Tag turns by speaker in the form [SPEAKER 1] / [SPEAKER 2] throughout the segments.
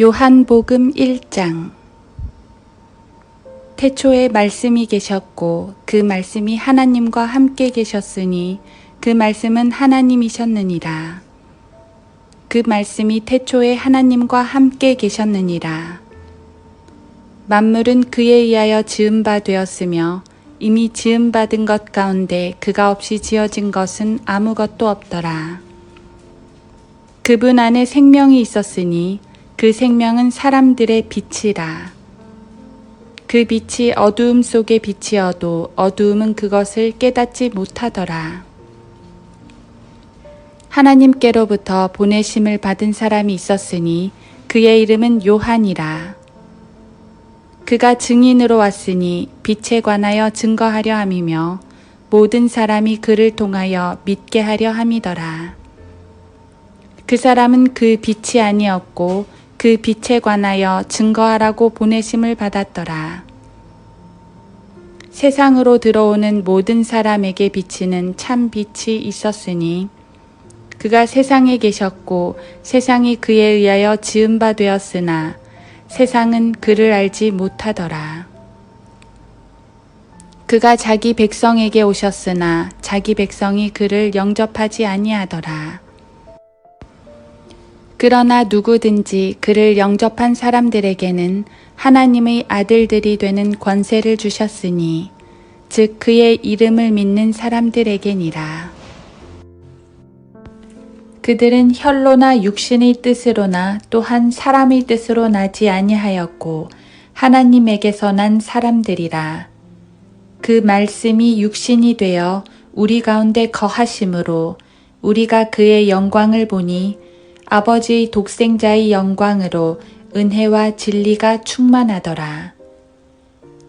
[SPEAKER 1] 요한복음 1장. 태초에 말씀이 계셨고 그 말씀이 하나님과 함께 계셨으니 그 말씀은 하나님이셨느니라. 그 말씀이 태초에 하나님과 함께 계셨느니라. 만물은 그에 의하여 지은 바 되었으며 이미 지은 받은 것 가운데 그가 없이 지어진 것은 아무것도 없더라. 그분 안에 생명이 있었으니 그 생명은 사람들의 빛이라. 그 빛이 어두움 속에 비치어도 어두움은 그것을 깨닫지 못하더라. 하나님께로부터 보내심을 받은 사람이 있었으니 그의 이름은 요한이라. 그가 증인으로 왔으니 빛에 관하여 증거하려 함이며 모든 사람이 그를 통하여 믿게 하려 함이더라. 그 사람은 그 빛이 아니었고 그 빛에 관하여 증거하라고 보내심을 받았더라. 세상으로 들어오는 모든 사람에게 비치는 참 빛이 있었으니 그가 세상에 계셨고 세상이 그에 의하여 지은 바 되었으나 세상은 그를 알지 못하더라. 그가 자기 백성에게 오셨으나 자기 백성이 그를 영접하지 아니하더라. 그러나 누구든지 그를 영접한 사람들에게는 하나님의 아들들이 되는 권세를 주셨으니 즉 그의 이름을 믿는 사람들에게니라. 그들은 혈로나 육신의 뜻으로나 또한 사람의 뜻으로 나지 아니하였고 하나님에게서 난 사람들이라. 그 말씀이 육신이 되어 우리 가운데 거하심으로 우리가 그의 영광을 보니 아버지의 독생자의 영광으로 은혜와 진리가 충만하더라.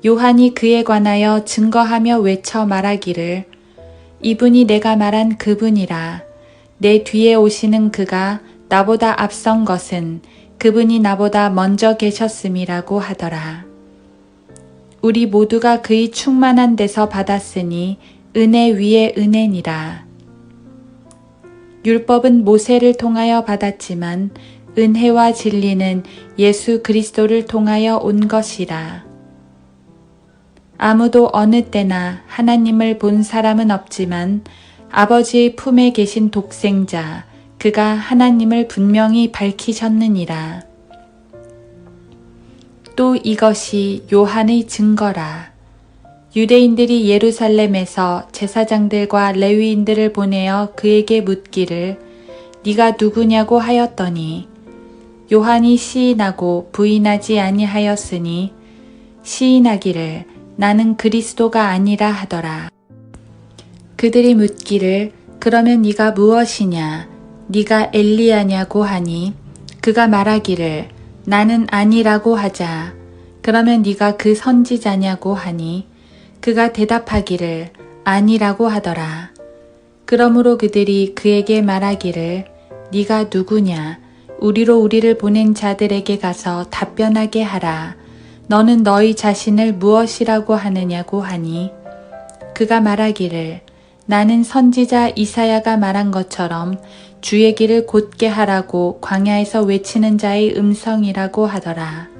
[SPEAKER 1] 요한이 그에 관하여 증거하며 외쳐 말하기를 이분이 내가 말한 그분이라. 내 뒤에 오시는 그가 나보다 앞선 것은 그분이 나보다 먼저 계셨음이라고 하더라. 우리 모두가 그의 충만한 데서 받았으니 은혜 위에 은혜니라. 율법은 모세를 통하여 받았지만 은혜와 진리는 예수 그리스도를 통하여 온 것이라. 아무도 어느 때나 하나님을 본 사람은 없지만 아버지의 품에 계신 독생자 그가 하나님을 분명히 밝히셨느니라. 또 이것이 요한의 증거라. 유대인들이 예루살렘에서 제사장들과 레위인들을 보내어 그에게 묻기를 네가 누구냐고 하였더니 요한이 시인하고 부인하지 아니하였으니 시인하기를 나는 그리스도가 아니라 하더라. 그들이 묻기를 그러면 네가 무엇이냐 네가 엘리야냐고 하니 그가 말하기를 나는 아니라고 하자. 그러면 네가 그 선지자냐고 하니 그가 대답하기를 아니라고 하더라. 그러므로 그들이 그에게 말하기를 네가 누구냐 우리로 우리를 보낸 자들에게 가서 답변하게 하라. 너는 너희 자신을 무엇이라고 하느냐고 하니 그가 말하기를 나는 선지자 이사야가 말한 것처럼 주의 길을 곧게 하라고 광야에서 외치는 자의 음성이라고 하더라.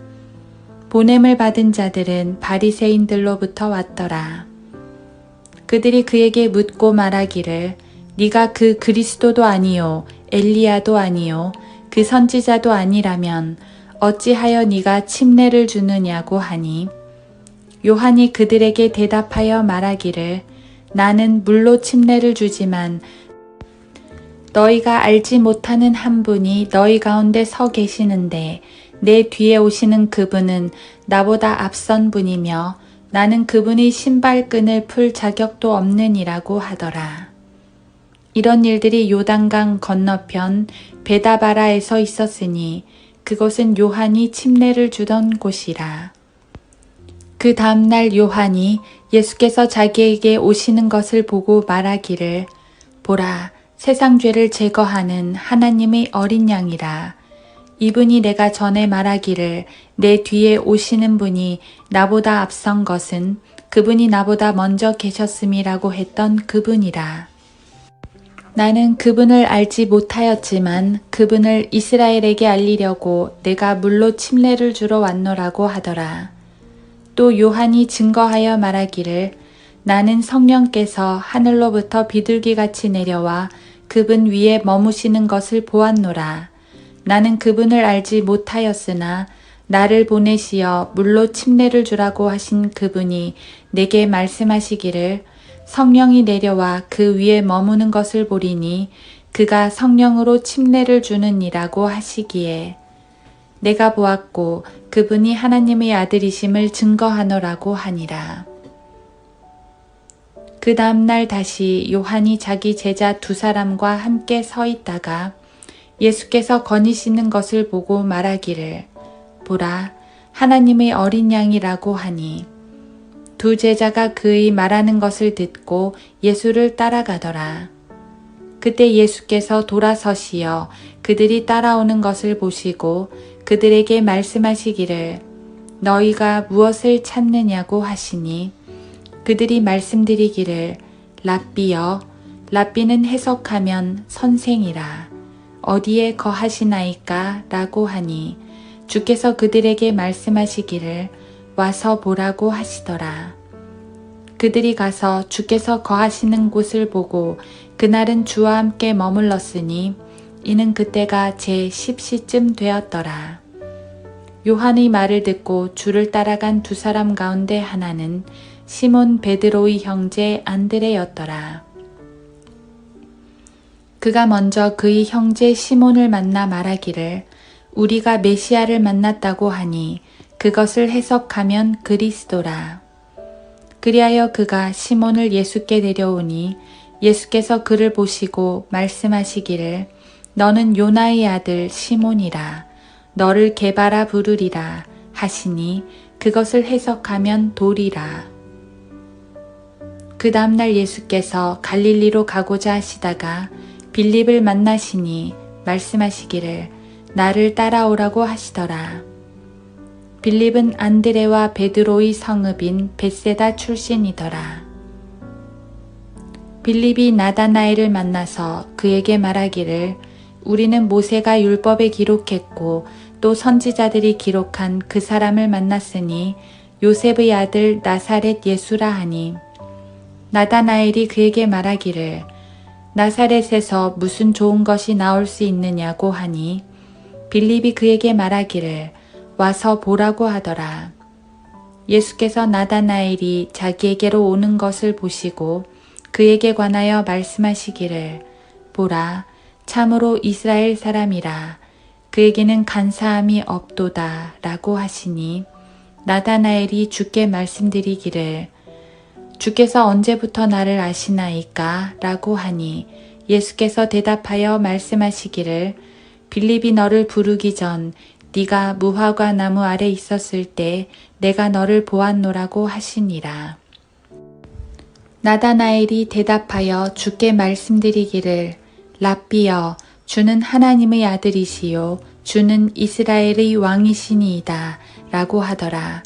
[SPEAKER 1] 보냄을 받은 자들은 바리새인들로부터 왔더라. 그들이 그에게 묻고 말하기를 네가 그 그리스도도 아니요 엘리야도 아니요 그 선지자도 아니라면 어찌하여 네가 침례를 주느냐고 하니 요한이 그들에게 대답하여 말하기를 나는 물로 침례를 주지만 너희가 알지 못하는 한 분이 너희 가운데 서 계시는데 내 뒤에 오시는 그분은 나보다 앞선 분이며 나는 그분의 신발끈을 풀 자격도 없느니라고 하더라. 이런 일들이 요단강 건너편 베다바라에서 있었으니 그곳은 요한이 침례를 주던 곳이라. 그 다음날 요한이 예수께서 자기에게 오시는 것을 보고 말하기를 보라 세상 죄를 제거하는 하나님의 어린 양이라. 이분이 내가 전에 말하기를 내 뒤에 오시는 분이 나보다 앞선 것은 그분이 나보다 먼저 계셨음이라고 했던 그분이라. 나는 그분을 알지 못하였지만 그분을 이스라엘에게 알리려고 내가 물로 침례를 주러 왔노라고 하더라. 또 요한이 증거하여 말하기를 나는 성령께서 하늘로부터 비둘기같이 내려와 그분 위에 머무시는 것을 보았노라. 나는 그분을 알지 못하였으나 나를 보내시어 물로 침례를 주라고 하신 그분이 내게 말씀하시기를 성령이 내려와 그 위에 머무는 것을 보리니 그가 성령으로 침례를 주는 이라고 하시기에 내가 보았고 그분이 하나님의 아들이심을 증거하노라고 하니라. 그 다음날 다시 요한이 자기 제자 2사람과 함께 서 있다가 예수께서 거니시는 것을 보고 말하기를 보라 하나님의 어린 양이라고 하니 2 제자가 그의 말하는 것을 듣고 예수를 따라가더라. 그때 예수께서 돌아서시어 그들이 따라오는 것을 보시고 그들에게 말씀하시기를 너희가 무엇을 찾느냐고 하시니 그들이 말씀드리기를 랍비여 랍비는 해석하면 선생이라 어디에 거하시나이까 라고 하니 주께서 그들에게 말씀하시기를 와서 보라고 하시더라. 그들이 가서 주께서 거하시는 곳을 보고 그날은 주와 함께 머물렀으니 이는 그때가 제 10시쯤 되었더라. 요한의 말을 듣고 주를 따라간 2사람 가운데 하나는 시몬 베드로의 형제 안드레였더라. 그가 먼저 그의 형제 시몬을 만나 말하기를 우리가 메시아를 만났다고 하니 그것을 해석하면 그리스도라. 그리하여 그가 시몬을 예수께 데려오니 예수께서 그를 보시고 말씀하시기를 너는 요나의 아들 시몬이라 너를 게바라 부르리라 하시니 그것을 해석하면 돌이라. 그 다음날 예수께서 갈릴리로 가고자 하시다가 빌립을 만나시니 말씀하시기를 나를 따라오라고 하시더라. 빌립은 안드레와 베드로의 성읍인 벳세다 출신이더라. 빌립이 나다나엘을 만나서 그에게 말하기를 우리는 모세가 율법에 기록했고 또 선지자들이 기록한 그 사람을 만났으니 요셉의 아들 나사렛 예수라 하니 나다나엘이 그에게 말하기를 나사렛에서 무슨 좋은 것이 나올 수 있느냐고 하니 빌립이 그에게 말하기를 와서 보라고 하더라. 예수께서 나다나엘이 자기에게로 오는 것을 보시고 그에게 관하여 말씀하시기를 보라 참으로 이스라엘 사람이라 그에게는 간사함이 없도다 라고 하시니 나다나엘이 주께 말씀드리기를 주께서 언제부터 나를 아시나이까 라고 하니 예수께서 대답하여 말씀하시기를 빌립이 너를 부르기 전 네가 무화과 나무 아래 있었을 때 내가 너를 보았노라고 하시니라. 나다나엘이 대답하여 주께 말씀드리기를 랍비여 주는 하나님의 아들이시요 주는 이스라엘의 왕이시니이다 라고 하더라.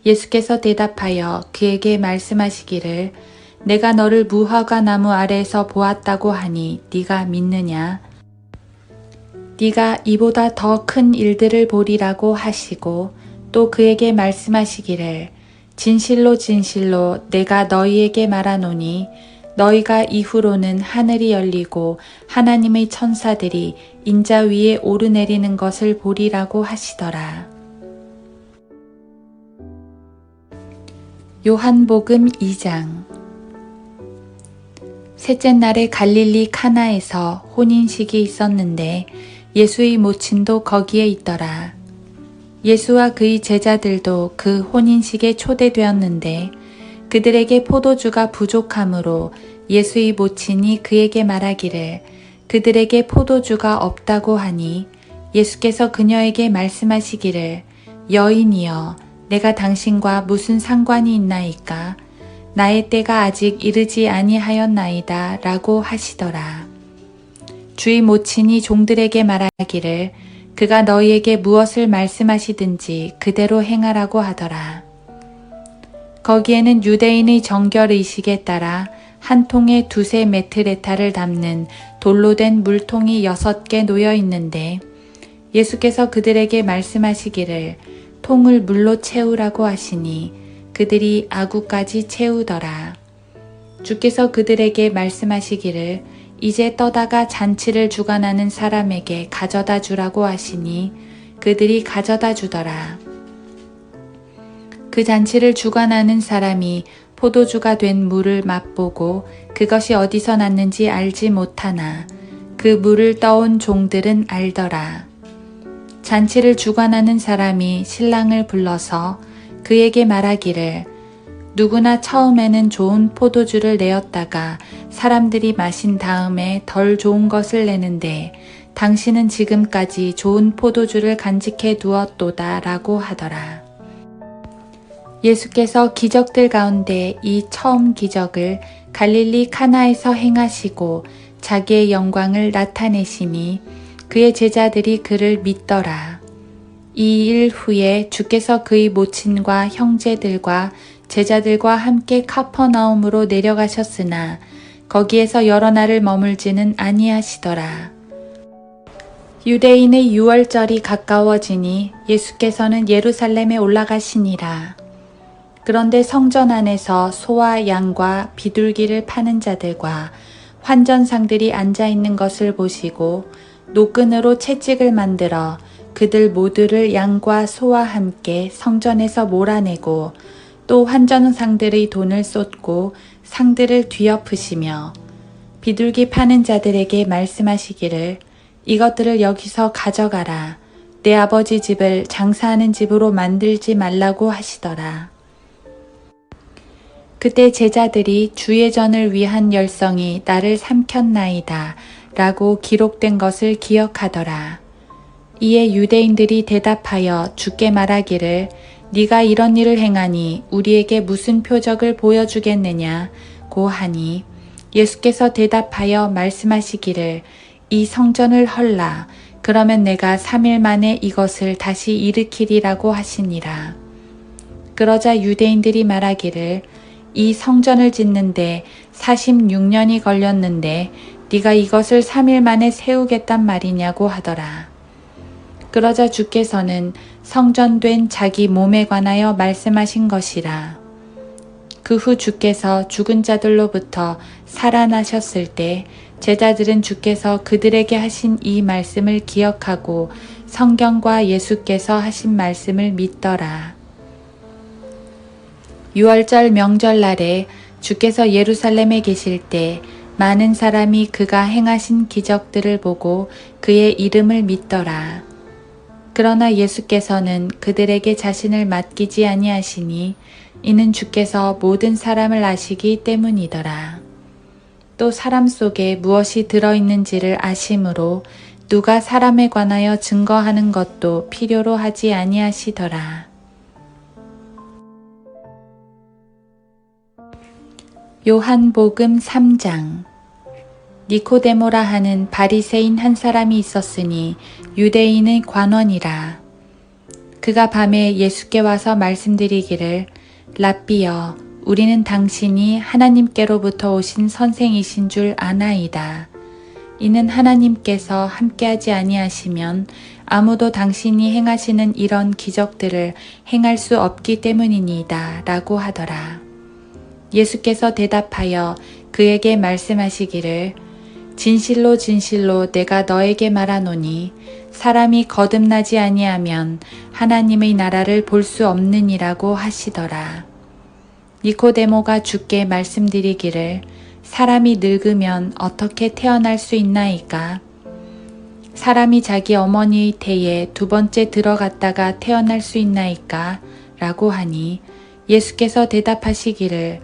[SPEAKER 1] 예수께서 대답하여 그에게 말씀하시기를 내가 너를 무화과 나무 아래에서 보았다고 하니 네가 믿느냐? 네가 이보다 더 큰 일들을 보리라고 하시고 또 그에게 말씀하시기를 진실로 진실로 내가 너희에게 말하노니 너희가 이후로는 하늘이 열리고 하나님의 천사들이 인자 위에 오르내리는 것을 보리라고 하시더라. 요한복음 2장. 셋째 날에 갈릴리 카나에서 혼인식이 있었는데 예수의 모친도 거기에 있더라. 예수와 그의 제자들도 그 혼인식에 초대되었는데 그들에게 포도주가 부족하므로 예수의 모친이 그에게 말하기를 그들에게 포도주가 없다고 하니 예수께서 그녀에게 말씀하시기를 여인이여 내가 당신과 무슨 상관이 있나이까 나의 때가 아직 이르지 아니하였나이다 라고 하시더라. 주의 모친이 종들에게 말하기를 그가 너희에게 무엇을 말씀하시든지 그대로 행하라고 하더라. 거기에는 유대인의 정결의식에 따라 한 통에 2-3 메트레타를 담는 돌로 된 물통이 6개 놓여 있는데 예수께서 그들에게 말씀하시기를 통을 물로 채우라고 하시니 그들이 아구까지 채우더라. 주께서 그들에게 말씀하시기를 이제 떠다가 잔치를 주관하는 사람에게 가져다 주라고 하시니 그들이 가져다 주더라. 그 잔치를 주관하는 사람이 포도주가 된 물을 맛보고 그것이 어디서 났는지 알지 못하나 그 물을 떠온 종들은 알더라. 잔치를 주관하는 사람이 신랑을 불러서 그에게 말하기를 누구나 처음에는 좋은 포도주를 내었다가 사람들이 마신 다음에 덜 좋은 것을 내는데 당신은 지금까지 좋은 포도주를 간직해 두었도다 라고 하더라. 예수께서 기적들 가운데 이 처음 기적을 갈릴리 카나에서 행하시고 자기의 영광을 나타내시니 그의 제자들이 그를 믿더라. 이 일 후에 주께서 그의 모친과 형제들과 제자들과 함께 카퍼나움으로 내려가셨으나 거기에서 여러 날을 머물지는 아니하시더라. 유대인의 유월절이 가까워지니 예수께서는 예루살렘에 올라가시니라. 그런데 성전 안에서 소와 양과 비둘기를 파는 자들과 환전상들이 앉아 있는 것을 보시고 노끈으로 채찍을 만들어 그들 모두를 양과 소와 함께 성전에서 몰아내고 또 환전상들의 돈을 쏟고 상들을 뒤엎으시며 비둘기 파는 자들에게 말씀하시기를 이것들을 여기서 가져가라. 내 아버지 집을 장사하는 집으로 만들지 말라고 하시더라. 그때 제자들이 주의 전을 위한 열성이 나를 삼켰나이다 라고 기록된 것을 기억하더라. 이에 유대인들이 대답하여 주께 말하기를 네가 이런 일을 행하니 우리에게 무슨 표적을 보여주겠느냐 고 하니 예수께서 대답하여 말씀하시기를 이 성전을 헐라. 그러면 내가 3일 만에 이것을 다시 일으키리라고 하시니라. 그러자 유대인들이 말하기를 이 성전을 짓는데 46년이 걸렸는데 네가 이것을 3일 만에 세우겠단 말이냐고 하더라. 그러자 주께서는 성전된 자기 몸에 관하여 말씀하신 것이라. 그 후 주께서 죽은 자들로부터 살아나셨을 때 제자들은 주께서 그들에게 하신 이 말씀을 기억하고 성경과 예수께서 하신 말씀을 믿더라. 유월절 명절날에 주께서 예루살렘에 계실 때 많은 사람이 그가 행하신 기적들을 보고 그의 이름을 믿더라. 그러나 예수께서는 그들에게 자신을 맡기지 아니하시니 이는 주께서 모든 사람을 아시기 때문이더라. 또 사람 속에 무엇이 들어있는지를 아심으로 누가 사람에 관하여 증거하는 것도 필요로 하지 아니하시더라. 요한복음 3장. 니코데모라 하는 바리새인 한 사람이 있었으니 유대인의 관원이라. 그가 밤에 예수께 와서 말씀드리기를 랍비여 우리는 당신이 하나님께로부터 오신 선생이신 줄 아나이다. 이는 하나님께서 함께하지 아니하시면 아무도 당신이 행하시는 이런 기적들을 행할 수 없기 때문이니이다 라고 하더라. 예수께서 대답하여 그에게 말씀하시기를 진실로 진실로 내가 너에게 말하노니 사람이 거듭나지 아니하면 하나님의 나라를 볼 수 없느니라고 하시더라. 니코데모가 주께 말씀드리기를 사람이 늙으면 어떻게 태어날 수 있나이까? 사람이 자기 어머니의 태에 2번째 들어갔다가 태어날 수 있나이까? 라고 하니 예수께서 대답하시기를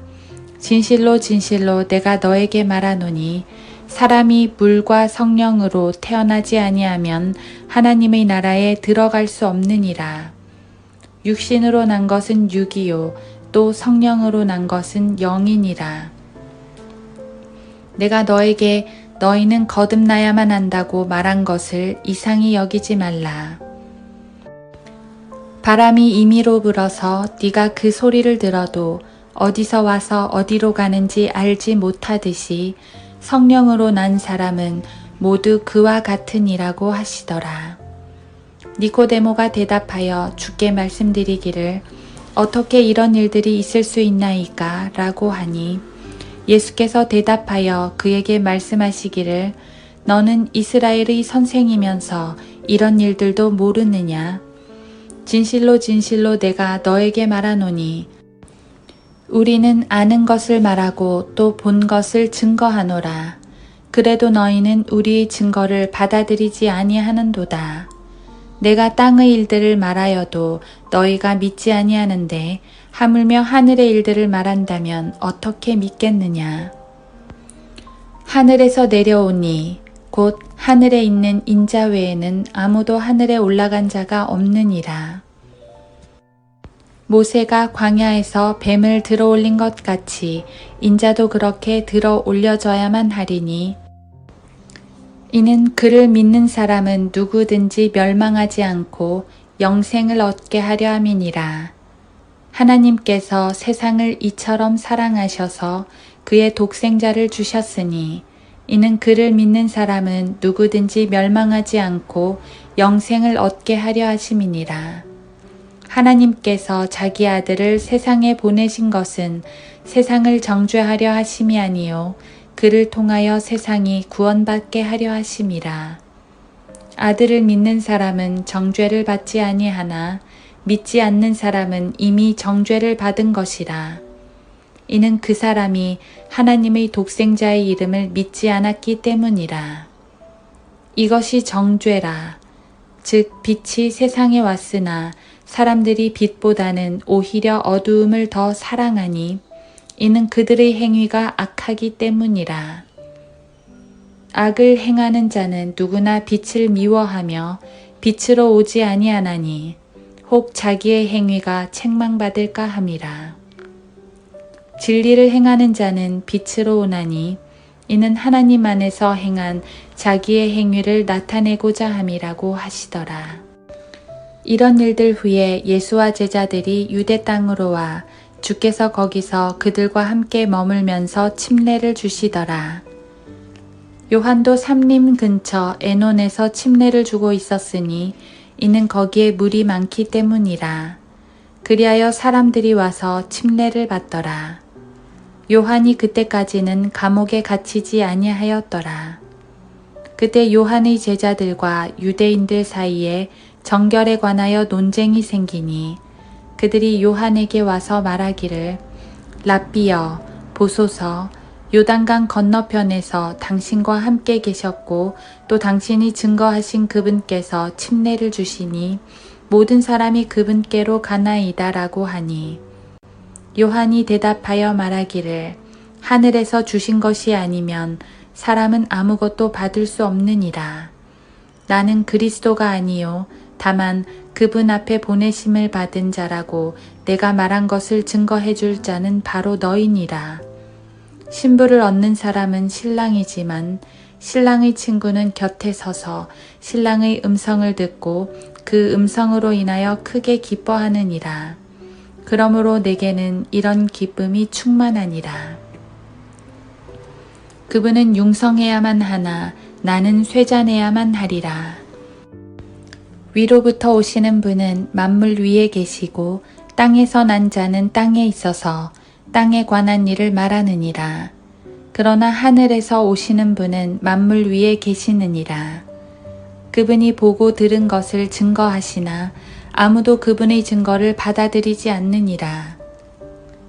[SPEAKER 1] 진실로 진실로 내가 너에게 말하노니 사람이 물과 성령으로 태어나지 아니하면 하나님의 나라에 들어갈 수 없느니라. 육신으로 난 것은 육이요 또 성령으로 난 것은 영이니라. 내가 너에게 너희는 거듭나야만 한다고 말한 것을 이상히 여기지 말라. 바람이 임의로 불어서 네가 그 소리를 들어도 어디서 와서 어디로 가는지 알지 못하듯이 성령으로 난 사람은 모두 그와 같으니라고 하시더라. 니코데모가 대답하여 주께 말씀드리기를 어떻게 이런 일들이 있을 수 있나이까? 라고 하니 예수께서 대답하여 그에게 말씀하시기를 너는 이스라엘의 선생이면서 이런 일들도 모르느냐? 진실로 진실로 내가 너에게 말하노니 우리는 아는 것을 말하고 또 본 것을 증거하노라. 그래도 너희는 우리의 증거를 받아들이지 아니하는도다. 내가 땅의 일들을 말하여도 너희가 믿지 아니하는데 하물며 하늘의 일들을 말한다면 어떻게 믿겠느냐. 하늘에서 내려오니 곧 하늘에 있는 인자 외에는 아무도 하늘에 올라간 자가 없느니라. 모세가 광야에서 뱀을 들어 올린 것 같이 인자도 그렇게 들어 올려져야만 하리니 이는 그를 믿는 사람은 누구든지 멸망하지 않고 영생을 얻게 하려 함이니라. 하나님께서 세상을 이처럼 사랑하셔서 그의 독생자를 주셨으니 이는 그를 믿는 사람은 누구든지 멸망하지 않고 영생을 얻게 하려 하심이니라. 하나님께서 자기 아들을 세상에 보내신 것은 세상을 정죄하려 하심이 아니요 그를 통하여 세상이 구원받게 하려 하심이라. 아들을 믿는 사람은 정죄를 받지 아니하나 믿지 않는 사람은 이미 정죄를 받은 것이라. 이는 그 사람이 하나님의 독생자의 이름을 믿지 않았기 때문이라. 이것이 정죄라. 즉 빛이 세상에 왔으나 사람들이 빛보다는 오히려 어두움을 더 사랑하니 이는 그들의 행위가 악하기 때문이라. 악을 행하는 자는 누구나 빛을 미워하며 빛으로 오지 아니하나니 혹 자기의 행위가 책망받을까 함이라. 진리를 행하는 자는 빛으로 오나니 이는 하나님 안에서 행한 자기의 행위를 나타내고자 함이라고 하시더라. 이런 일들 후에 예수와 제자들이 유대 땅으로 와 주께서 거기서 그들과 함께 머물면서 침례를 주시더라. 요한도 삼림 근처 에논에서 침례를 주고 있었으니 이는 거기에 물이 많기 때문이라. 그리하여 사람들이 와서 침례를 받더라. 요한이 그때까지는 감옥에 갇히지 아니하였더라. 그때 요한의 제자들과 유대인들 사이에 정결에 관하여 논쟁이 생기니 그들이 요한에게 와서 말하기를 랍비여 보소서 요단강 건너편에서 당신과 함께 계셨고 또 당신이 증거하신 그분께서 침례를 주시니 모든 사람이 그분께로 가나이다 라고 하니 요한이 대답하여 말하기를 하늘에서 주신 것이 아니면 사람은 아무것도 받을 수 없느니라. 나는 그리스도가 아니요 다만 그분 앞에 보내심을 받은 자라고 내가 말한 것을 증거해 줄 자는 바로 너희니라. 신부를 얻는 사람은 신랑이지만 신랑의 친구는 곁에 서서 신랑의 음성을 듣고 그 음성으로 인하여 크게 기뻐하느니라. 그러므로 내게는 이런 기쁨이 충만하니라. 그분은 융성해야만 하나 나는 쇠잔해야만 하리라. 위로부터 오시는 분은 만물 위에 계시고 땅에서 난 자는 땅에 있어서 땅에 관한 일을 말하느니라. 그러나 하늘에서 오시는 분은 만물 위에 계시느니라. 그분이 보고 들은 것을 증거하시나 아무도 그분의 증거를 받아들이지 않느니라.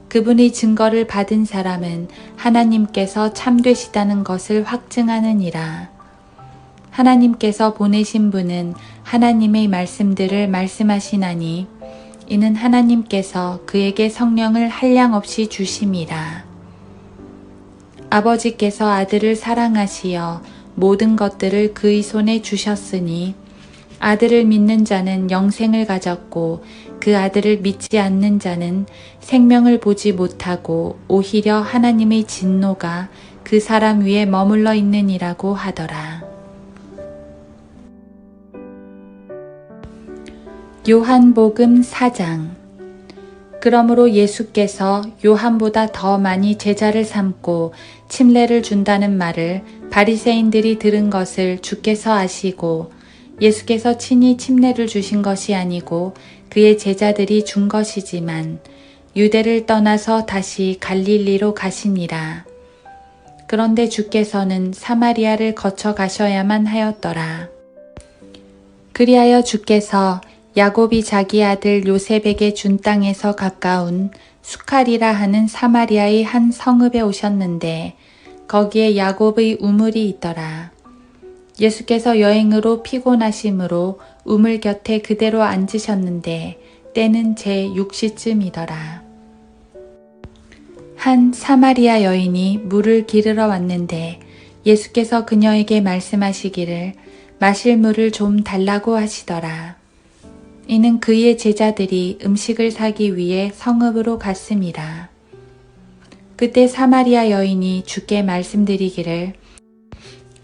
[SPEAKER 1] 그분의 증거를 받은 사람은 하나님께서 참되시다는 것을 확증하느니라. 하나님께서 보내신 분은 하나님의 말씀들을 말씀하시나니 이는 하나님께서 그에게 성령을 한량없이 주심이라. 아버지께서 아들을 사랑하시어 모든 것들을 그의 손에 주셨으니 아들을 믿는 자는 영생을 가졌고 그 아들을 믿지 않는 자는 생명을 보지 못하고 오히려 하나님의 진노가 그 사람 위에 머물러 있느니라고 하더라. 요한복음 4장. 그러므로 예수께서 요한보다 더 많이 제자를 삼고 침례를 준다는 말을 바리새인들이 들은 것을 주께서 아시고 예수께서 친히 침례를 주신 것이 아니고 그의 제자들이 준 것이지만 유대를 떠나서 다시 갈릴리로 가시니라. 그런데 주께서는 사마리아를 거쳐 가셔야만 하였더라. 그리하여 주께서 야곱이 자기 아들 요셉에게 준 땅에서 가까운 수칼이라 하는 사마리아의 한 성읍에 오셨는데 거기에 야곱의 우물이 있더라. 예수께서 여행으로 피곤하심으로 우물 곁에 그대로 앉으셨는데 때는 제6시쯤이더라. 한 사마리아 여인이 물을 기르러 왔는데 예수께서 그녀에게 말씀하시기를 마실 물을 좀 달라고 하시더라. 이는 그의 제자들이 음식을 사기 위해 성읍으로 갔음이라. 그때 사마리아 여인이 주께 말씀드리기를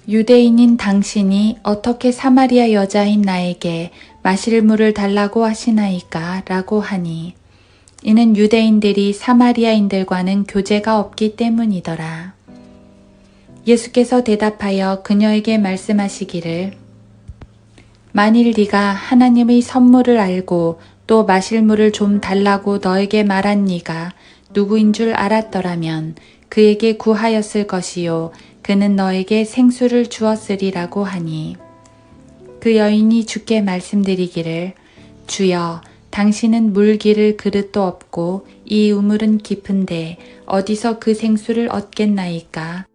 [SPEAKER 1] 유대인인 당신이 어떻게 사마리아 여자인 나에게 마실 물을 달라고 하시나이까? 라고 하니 이는 유대인들이 사마리아인들과는 교제가 없기 때문이더라. 예수께서 대답하여 그녀에게 말씀하시기를 만일 네가 하나님의 선물을 알고 또 마실 물을 좀 달라고 너에게 말한 네가 누구인 줄 알았더라면 그에게 구하였을 것이요 그는 너에게 생수를 주었으리라고 하니 그 여인이 주께 말씀드리기를 주여 당신은 물 기를 그릇도 없고 이 우물은 깊은데 어디서 그 생수를 얻겠나이까?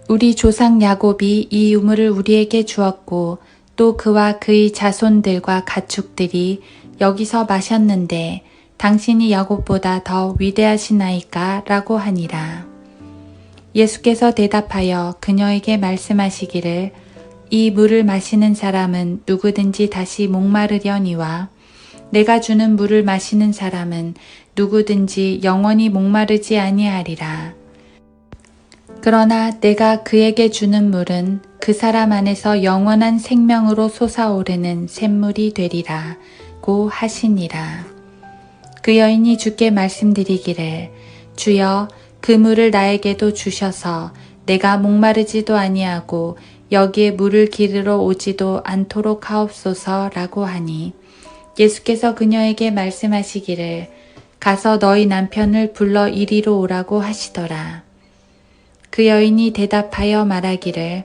[SPEAKER 1] 우리 조상 야곱이 이 우물을 우리에게 주었고 또 그와 그의 자손들과 가축들이 여기서 마셨는데 당신이 야곱보다 더 위대하시나이까? 라고 하니라. 예수께서 대답하여 그녀에게 말씀하시기를 이 물을 마시는 사람은 누구든지 다시 목마르려니와 내가 주는 물을 마시는 사람은 누구든지 영원히 목마르지 아니하리라. 그러나 내가 그에게 주는 물은 그 사람 안에서 영원한 생명으로 솟아오르는 샘물이 되리라 고 하시니라. 그 여인이 주께 말씀드리기를 주여 그 물을 나에게도 주셔서 내가 목마르지도 아니하고 여기에 물을 기르러 오지도 않도록 하옵소서라고 하니 예수께서 그녀에게 말씀하시기를 가서 너희 남편을 불러 이리로 오라고 하시더라. 그 여인이 대답하여 말하기를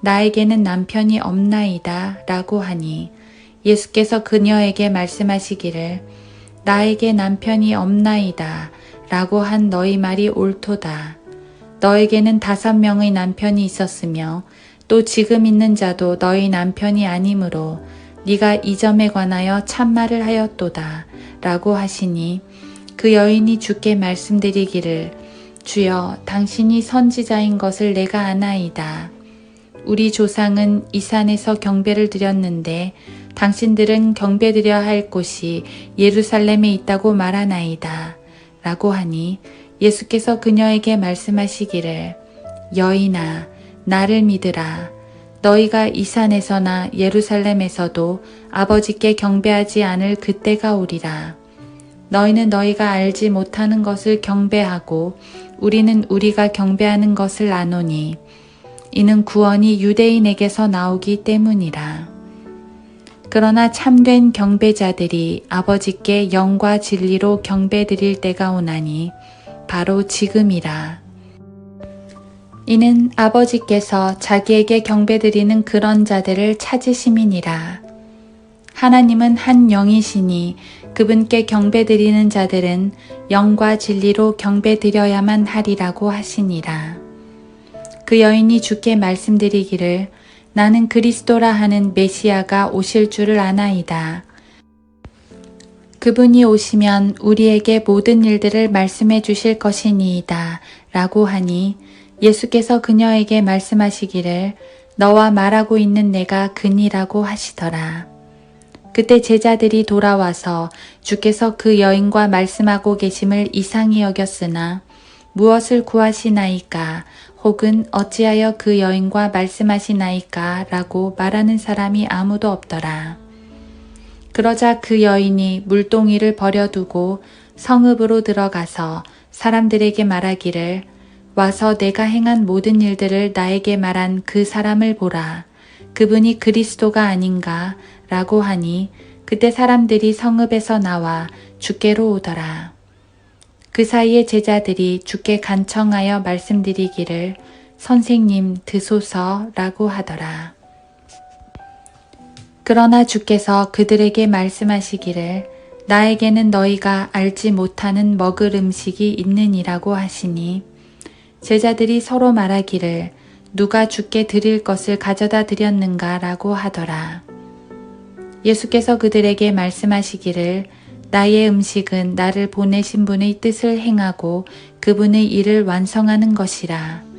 [SPEAKER 1] 나에게는 남편이 없나이다 라고 하니 예수께서 그녀에게 말씀하시기를 나에게 남편이 없나이다 라고 한 너희 말이 옳도다. 너에게는 5명의 남편이 있었으며 또 지금 있는 자도 너희 남편이 아니므로 네가 이 점에 관하여 참말을 하였도다 라고 하시니 그 여인이 주께 말씀드리기를 주여 당신이 선지자인 것을 내가 아나이다. 우리 조상은 이 산에서 경배를 드렸는데 당신들은 경배드려야 할 곳이 예루살렘에 있다고 말하나이다. 라고 하니 예수께서 그녀에게 말씀하시기를 여인아 나를 믿으라. 너희가 이 산에서나 예루살렘에서도 아버지께 경배하지 않을 그때가 오리라. 너희는 너희가 알지 못하는 것을 경배하고 우리는 우리가 경배하는 것을 아노니 이는 구원이 유대인에게서 나오기 때문이라. 그러나 참된 경배자들이 아버지께 영과 진리로 경배드릴 때가 오나니 바로 지금이라. 이는 아버지께서 자기에게 경배드리는 그런 자들을 찾으심이니라. 하나님은 한 영이시니 그분께 경배드리는 자들은 영과 진리로 경배드려야만 하리라고 하시니라. 그 여인이 주께 말씀드리기를 나는 그리스도라 하는 메시아가 오실 줄을 아나이다. 그분이 오시면 우리에게 모든 일들을 말씀해 주실 것이니이다. 라고 하니 예수께서 그녀에게 말씀하시기를 너와 말하고 있는 내가 그니라고 하시더라. 그때 제자들이 돌아와서 주께서 그 여인과 말씀하고 계심을 이상히 여겼으나 무엇을 구하시나이까 혹은 어찌하여 그 여인과 말씀하시나이까 라고 말하는 사람이 아무도 없더라. 그러자 그 여인이 물동이를 버려두고 성읍으로 들어가서 사람들에게 말하기를 와서 내가 행한 모든 일들을 나에게 말한 그 사람을 보라. 그분이 그리스도가 아닌가? 라고 하니 그때 사람들이 성읍에서 나와 주께로 오더라. 그 사이에 제자들이 주께 간청하여 말씀드리기를 선생님 드소서 라고 하더라. 그러나 주께서 그들에게 말씀하시기를 나에게는 너희가 알지 못하는 먹을 음식이 있느니라고 하시니 제자들이 서로 말하기를 누가 주께 드릴 것을 가져다 드렸는가 라고 하더라. 예수께서 그들에게 말씀하시기를 나의 음식은 나를 보내신 분의 뜻을 행하고 그분의 일을 완성하는 것이라.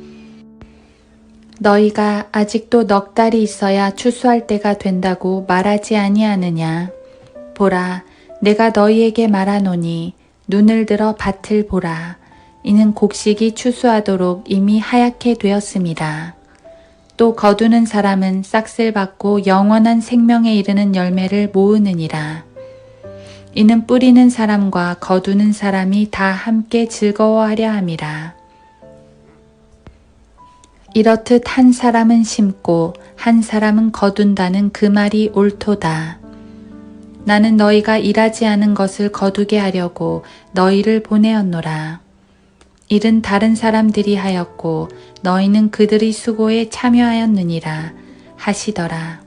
[SPEAKER 1] 너희가 아직도 넉 달이 있어야 추수할 때가 된다고 말하지 아니하느냐. 보라, 내가 너희에게 말하노니 눈을 들어 밭을 보라. 이는 곡식이 추수하도록 이미 하얗게 되었습니다. 또 거두는 사람은 싹을 받고 영원한 생명에 이르는 열매를 모으느니라. 이는 뿌리는 사람과 거두는 사람이 다 함께 즐거워하려 함이라. 이렇듯 한 사람은 심고 한 사람은 거둔다는 그 말이 옳도다. 나는 너희가 일하지 않은 것을 거두게 하려고 너희를 보내었노라. 일은 다른 사람들이 하였고 너희는 그들의 수고에 참여하였느니라 하시더라.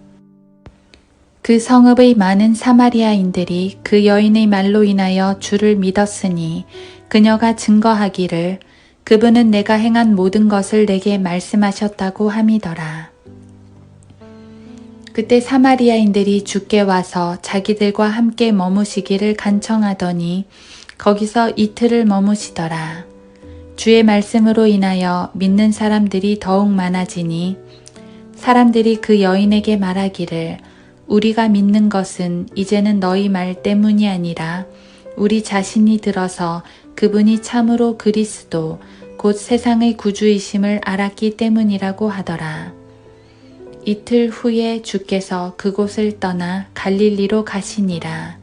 [SPEAKER 1] 그 성읍의 많은 사마리아인들이 그 여인의 말로 인하여 주를 믿었으니 그녀가 증거하기를 그분은 내가 행한 모든 것을 내게 말씀하셨다고 함이더라. 그때 사마리아인들이 주께 와서 자기들과 함께 머무시기를 간청하더니 거기서 이틀을 머무시더라. 주의 말씀으로 인하여 믿는 사람들이 더욱 많아지니 사람들이 그 여인에게 말하기를 우리가 믿는 것은 이제는 너희 말 때문이 아니라 우리 자신이 들어서 그분이 참으로 그리스도 곧 세상의 구주이심을 알았기 때문이라고 하더라. 이틀 후에 주께서 그곳을 떠나 갈릴리로 가시니라.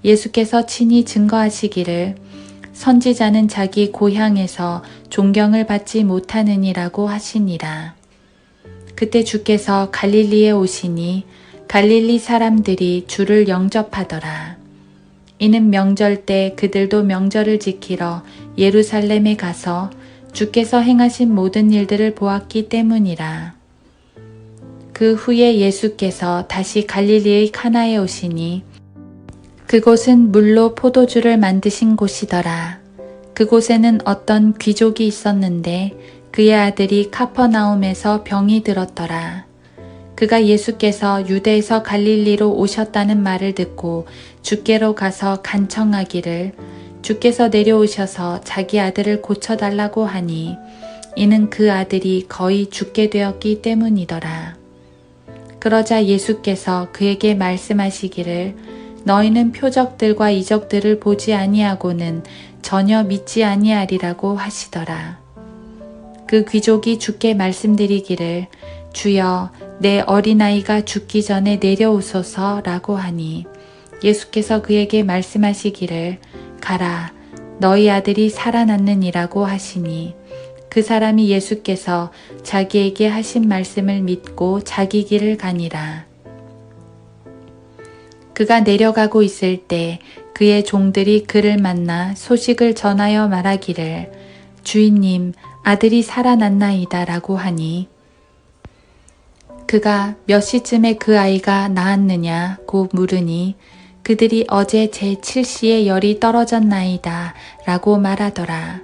[SPEAKER 1] 예수께서 친히 증거하시기를 선지자는 자기 고향에서 존경을 받지 못하느니라고 하시니라. 그때 주께서 갈릴리에 오시니 갈릴리 사람들이 주를 영접하더라. 이는 명절 때 그들도 명절을 지키러 예루살렘에 가서 주께서 행하신 모든 일들을 보았기 때문이라. 그 후에 예수께서 다시 갈릴리의 카나에 오시니 그곳은 물로 포도주를 만드신 곳이더라. 그곳에는 어떤 귀족이 있었는데 그의 아들이 카퍼나움에서 병이 들었더라. 그가 예수께서 유대에서 갈릴리로 오셨다는 말을 듣고 주께로 가서 간청하기를 주께서 내려오셔서 자기 아들을 고쳐달라고 하니 이는 그 아들이 거의 죽게 되었기 때문이더라. 그러자 예수께서 그에게 말씀하시기를 너희는 표적들과 이적들을 보지 아니하고는 전혀 믿지 아니하리라고 하시더라. 그 귀족이 주께 말씀드리기를 주여 내 어린아이가 죽기 전에 내려오소서라고 하니 예수께서 그에게 말씀하시기를 가라 너희 아들이 살아났느니라고 하시니 그 사람이 예수께서 자기에게 하신 말씀을 믿고 자기 길을 가니라. 그가 내려가고 있을 때 그의 종들이 그를 만나 소식을 전하여 말하기를 주인님 아들이 살아났나이다 라고 하니 그가 몇 시쯤에 그 아이가 낳았느냐고 물으니 그들이 어제 제7시에 열이 떨어졌나이다 라고 말하더라.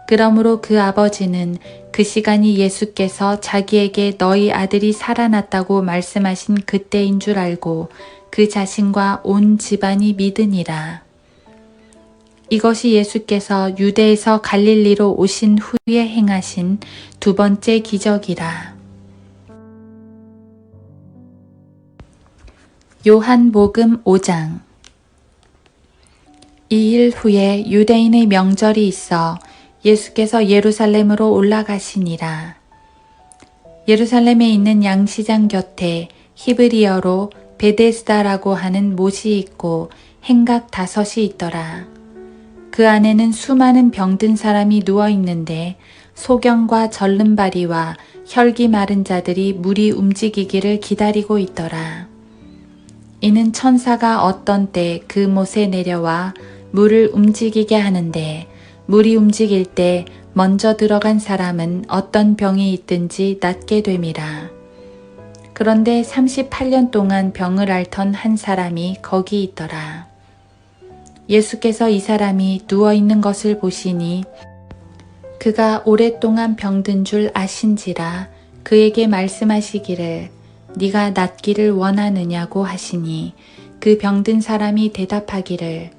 [SPEAKER 1] 그러므로 그 아버지는 그 시간이 예수께서 자기에게 너희 아들이 살아났다고 말씀하신 그때인 줄 알고 그 자신과 온 집안이 믿으니라. 이것이 예수께서 유대에서 갈릴리로 오신 후에 행하신 두 번째 기적이라. 요한복음 5장. 이 일 후에 유대인의 명절이 있어 예수께서 예루살렘으로 올라가시니라. 예루살렘에 있는 양시장 곁에 히브리어로 베데스다라고 하는 못이 있고 행각 5이 있더라. 그 안에는 수많은 병든 사람이 누워 있는데 소경과 절름발이와 혈기 마른 자들이 물이 움직이기를 기다리고 있더라. 이는 천사가 어떤 때 그 못에 내려와 물을 움직이게 하는데 물이 움직일 때 먼저 들어간 사람은 어떤 병이 있든지 낫게 됨이라. 그런데 38년 동안 병을 앓던 한 사람이 거기 있더라. 예수께서 이 사람이 누워 있는 것을 보시니 그가 오랫동안 병든 줄 아신지라 그에게 말씀하시기를 네가 낫기를 원하느냐고 하시니 그 병든 사람이 대답하기를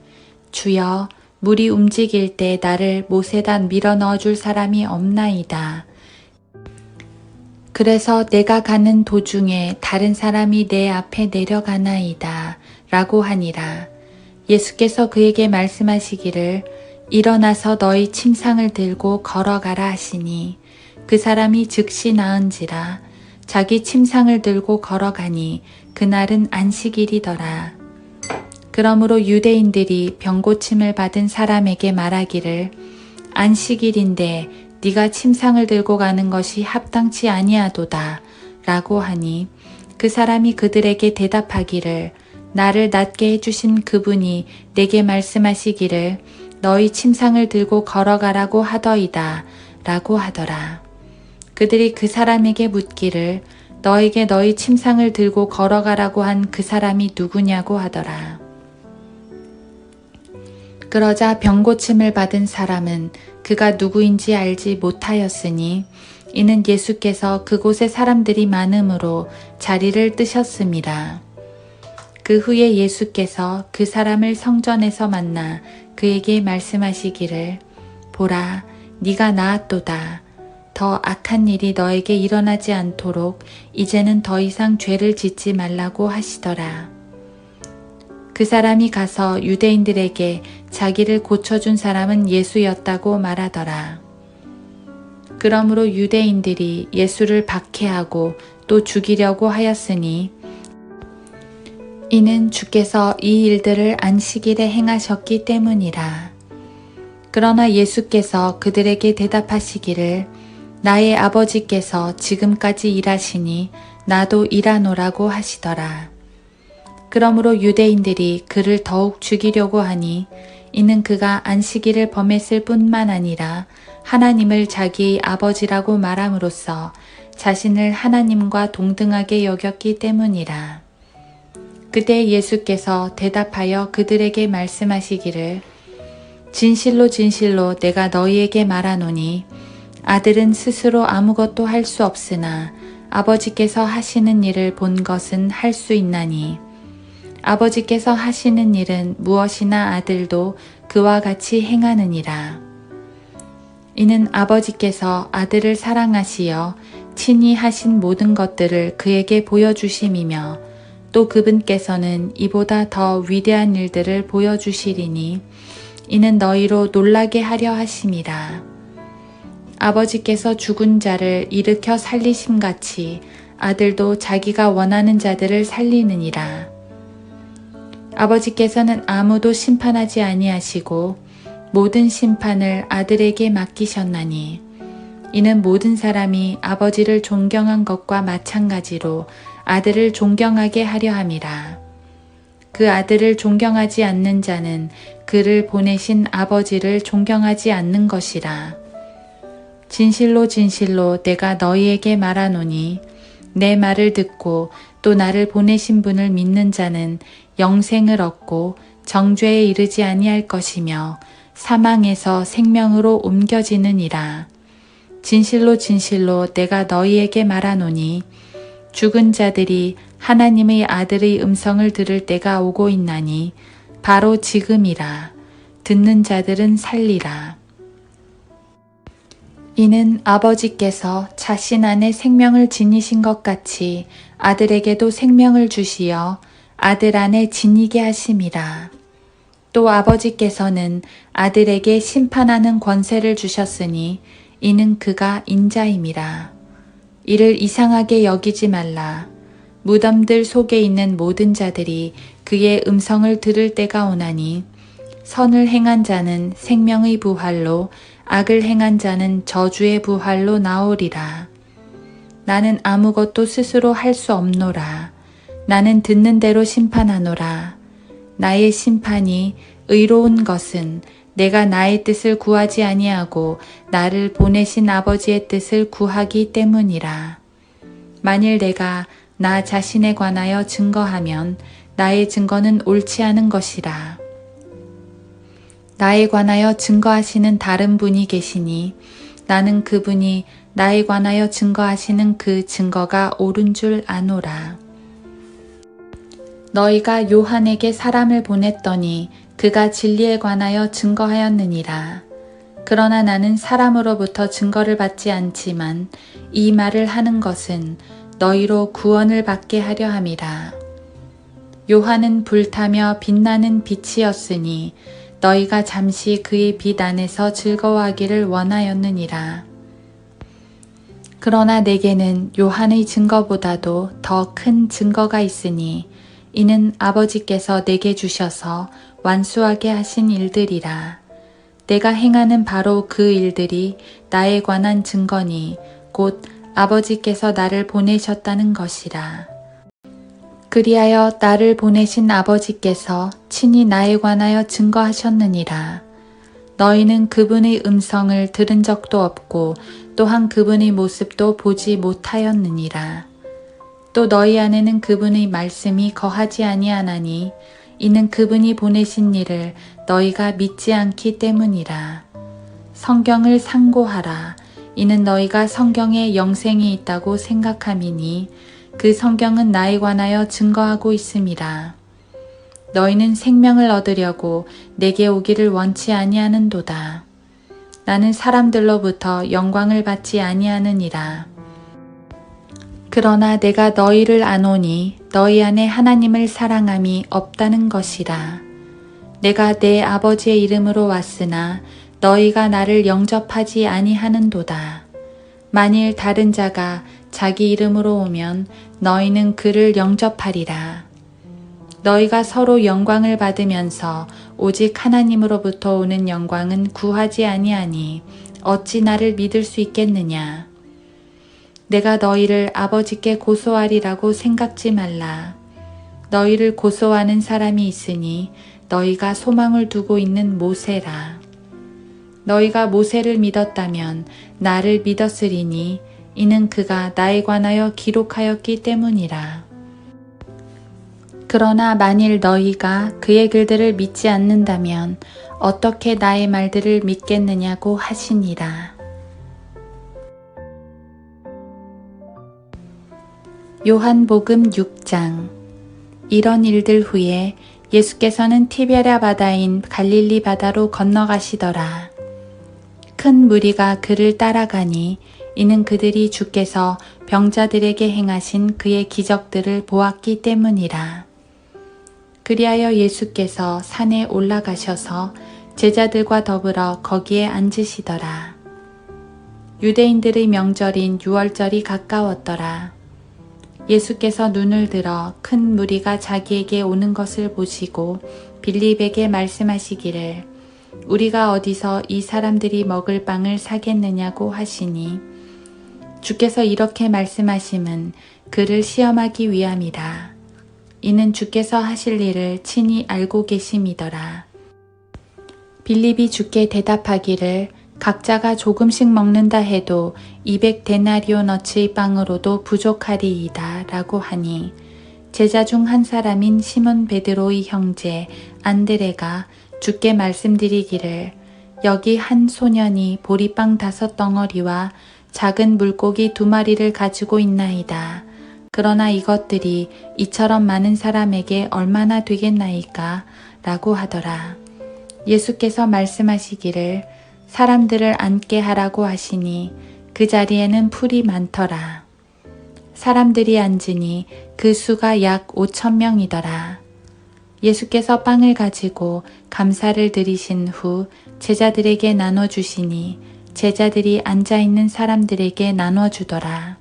[SPEAKER 1] 주여 물이 움직일 때 나를 못에다 밀어 넣어줄 사람이 없나이다. 그래서 내가 가는 도중에 다른 사람이 내 앞에 내려가나이다 라고 하니라. 예수께서 그에게 말씀하시기를 일어나서 너희 침상을 들고 걸어가라 하시니 그 사람이 즉시 나은지라 자기 침상을 들고 걸어가니 그날은 안식일이더라. 그러므로 유대인들이 병고침을 받은 사람에게 말하기를 안식일인데 네가 침상을 들고 가는 것이 합당치 아니하도다 라고 하니 그 사람이 그들에게 대답하기를 나를 낫게 해주신 그분이 내게 말씀하시기를 너희 침상을 들고 걸어가라고 하더이다 라고 하더라. 그들이 그 사람에게 묻기를 너에게 너희 침상을 들고 걸어가라고 한 그 사람이 누구냐고 하더라. 그러자 병고침을 받은 사람은 그가 누구인지 알지 못하였으니 이는 예수께서 그곳에 사람들이 많음으로 자리를 뜨셨음이라. 그 후에 예수께서 그 사람을 성전에서 만나 그에게 말씀하시기를 보라 네가 나았도다. 더 악한 일이 너에게 일어나지 않도록 이제는 더 이상 죄를 짓지 말라고 하시더라. 그 사람이 가서 유대인들에게 자기를 고쳐준 사람은 예수였다고 말하더라. 그러므로 유대인들이 예수를 박해하고 또 죽이려고 하였으니 이는 주께서 이 일들을 안식일에 행하셨기 때문이라. 그러나 예수께서 그들에게 대답하시기를 나의 아버지께서 지금까지 일하시니 나도 일하노라고 하시더라. 그러므로 유대인들이 그를 더욱 죽이려고 하니 이는 그가 안식일을 범했을 뿐만 아니라 하나님을 자기의 아버지라고 말함으로써 자신을 하나님과 동등하게 여겼기 때문이라. 그때 예수께서 대답하여 그들에게 말씀하시기를 진실로 진실로 내가 너희에게 말하노니 아들은 스스로 아무것도 할 수 없으나 아버지께서 하시는 일을 본 것은 할 수 있나니 아버지께서 하시는 일은 무엇이나 아들도 그와 같이 행하느니라. 이는 아버지께서 아들을 사랑하시어 친히 하신 모든 것들을 그에게 보여주심이며 또 그분께서는 이보다 더 위대한 일들을 보여주시리니 이는 너희로 놀라게 하려 하심이라. 아버지께서 죽은 자를 일으켜 살리심같이 아들도 자기가 원하는 자들을 살리느니라. 아버지께서는 아무도 심판하지 아니하시고 모든 심판을 아들에게 맡기셨나니 이는 모든 사람이 아버지를 존경한 것과 마찬가지로 아들을 존경하게 하려 함이라. 그 아들을 존경하지 않는 자는 그를 보내신 아버지를 존경하지 않는 것이라. 진실로 진실로 내가 너희에게 말하노니 내 말을 듣고 또 나를 보내신 분을 믿는 자는 영생을 얻고 정죄에 이르지 아니할 것이며 사망에서 생명으로 옮겨지느니라. 진실로 진실로 내가 너희에게 말하노니 죽은 자들이 하나님의 아들의 음성을 들을 때가 오고 있나니 바로 지금이라. 듣는 자들은 살리라. 이는 아버지께서 자신 안에 생명을 지니신 것 같이 아들에게도 생명을 주시어 아들 안에 지니게 하심이라. 또 아버지께서는 아들에게 심판하는 권세를 주셨으니 이는 그가 인자임이라. 이를 이상하게 여기지 말라. 무덤들 속에 있는 모든 자들이 그의 음성을 들을 때가 오나니 선을 행한 자는 생명의 부활로 악을 행한 자는 저주의 부활로 나오리라. 나는 아무것도 스스로 할 수 없노라. 나는 듣는 대로 심판하노라. 나의 심판이 의로운 것은 내가 나의 뜻을 구하지 아니하고 나를 보내신 아버지의 뜻을 구하기 때문이라. 만일 내가 나 자신에 관하여 증거하면 나의 증거는 옳지 않은 것이라. 나에 관하여 증거하시는 다른 분이 계시니 나는 그분이 나에 관하여 증거하시는 그 증거가 옳은 줄 아노라. 너희가 요한에게 사람을 보냈더니 그가 진리에 관하여 증거하였느니라. 그러나 나는 사람으로부터 증거를 받지 않지만 이 말을 하는 것은 너희로 구원을 받게 하려 함이라. 요한은 불타며 빛나는 빛이었으니 너희가 잠시 그의 빛 안에서 즐거워하기를 원하였느니라. 그러나 내게는 요한의 증거보다도 더 큰 증거가 있으니 이는 아버지께서 내게 주셔서 완수하게 하신 일들이라. 내가 행하는 바로 그 일들이 나에 관한 증거니 곧 아버지께서 나를 보내셨다는 것이라. 그리하여 나를 보내신 아버지께서 친히 나에 관하여 증거하셨느니라. 너희는 그분의 음성을 들은 적도 없고 또한 그분의 모습도 보지 못하였느니라. 또 너희 안에는 그분의 말씀이 거하지 아니하나니 이는 그분이 보내신 일을 너희가 믿지 않기 때문이라. 성경을 상고하라. 이는 너희가 성경에 영생이 있다고 생각함이니 그 성경은 나에 관하여 증거하고 있음이라. 너희는 생명을 얻으려고 내게 오기를 원치 아니하는도다. 나는 사람들로부터 영광을 받지 아니하느니라. 그러나 내가 너희를 아노니 너희 안에 하나님을 사랑함이 없다는 것이라. 내가 내 아버지의 이름으로 왔으나 너희가 나를 영접하지 아니하는도다. 만일 다른 자가 자기 이름으로 오면 너희는 그를 영접하리라. 너희가 서로 영광을 받으면서 오직 하나님으로부터 오는 영광은 구하지 아니하니 어찌 나를 믿을 수 있겠느냐. 내가 너희를 아버지께 고소하리라고 생각지 말라. 너희를 고소하는 사람이 있으니 너희가 소망을 두고 있는 모세라. 너희가 모세를 믿었다면 나를 믿었으리니 이는 그가 나에 관하여 기록하였기 때문이라. 그러나 만일 너희가 그의 글들을 믿지 않는다면 어떻게 나의 말들을 믿겠느냐고 하시니라. 요한복음 6장. 이런 일들 후에 예수께서는 티베랴 바다인 갈릴리 바다로 건너가시더라. 큰 무리가 그를 따라가니 이는 그들이 주께서 병자들에게 행하신 그의 기적들을 보았기 때문이라. 그리하여 예수께서 산에 올라가셔서 제자들과 더불어 거기에 앉으시더라. 유대인들의 명절인 유월절이 가까웠더라. 예수께서 눈을 들어 큰 무리가 자기에게 오는 것을 보시고 빌립에게 말씀하시기를 우리가 어디서 이 사람들이 먹을 빵을 사겠느냐고 하시니 주께서 이렇게 말씀하심은 그를 시험하기 위함이라. 이는 주께서 하실 일을 친히 알고 계심이더라. 빌립이 주께 대답하기를 각자가 조금씩 먹는다 해도 200데나리오너치의 빵으로도 부족하리이다 라고 하니 제자 중 한 사람인 시몬 베드로의 형제 안드레가 주께 말씀드리기를 여기 한 소년이 보리빵 5덩어리와 작은 물고기 2마리를 가지고 있나이다. 그러나 이것들이 이처럼 많은 사람에게 얼마나 되겠나이까? 라고 하더라. 예수께서 말씀하시기를 사람들을 앉게 하라고 하시니 그 자리에는 풀이 많더라. 사람들이 앉으니 그 수가 약 5,000명이더라. 예수께서 빵을 가지고 감사를 드리신 후 제자들에게 나눠주시니 제자들이 앉아있는 사람들에게 나눠주더라.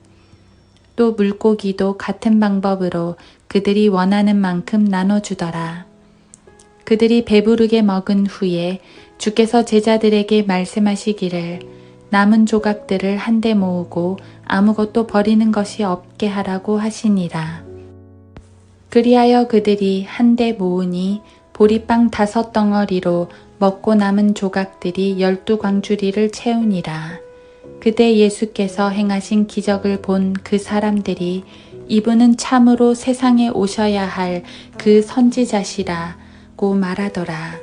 [SPEAKER 1] 또 물고기도 같은 방법으로 그들이 원하는 만큼 나눠주더라. 그들이 배부르게 먹은 후에 주께서 제자들에게 말씀하시기를 남은 조각들을 한데 모으고 아무것도 버리는 것이 없게 하라고 하시니라. 그리하여 그들이 한데 모으니 보리빵 5덩어리로 먹고 남은 조각들이 12광주리를 채우니라. 그때 예수께서 행하신 기적을 본 그 사람들이 이분은 참으로 세상에 오셔야 할 그 선지자시라고 말하더라.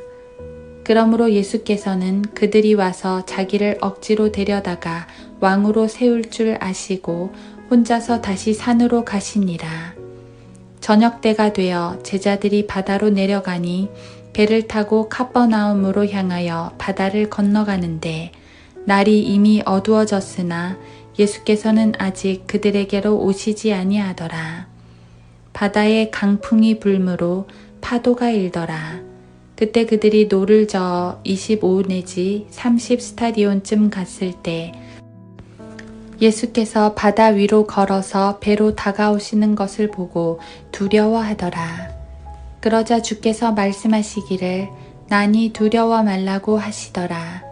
[SPEAKER 1] 그러므로 예수께서는 그들이 와서 자기를 억지로 데려다가 왕으로 세울 줄 아시고 혼자서 다시 산으로 가시니라. 저녁 때가 되어 제자들이 바다로 내려가니 배를 타고 카퍼나움으로 향하여 바다를 건너가는데 날이 이미 어두워졌으나 예수께서는 아직 그들에게로 오시지 아니하더라. 바다에 강풍이 불므로 파도가 일더라. 그때 그들이 노를 저어 25 내지 30 스타디온쯤 갔을 때 예수께서 바다 위로 걸어서 배로 다가오시는 것을 보고 두려워하더라. 그러자 주께서 말씀하시기를 나니 두려워 말라고 하시더라.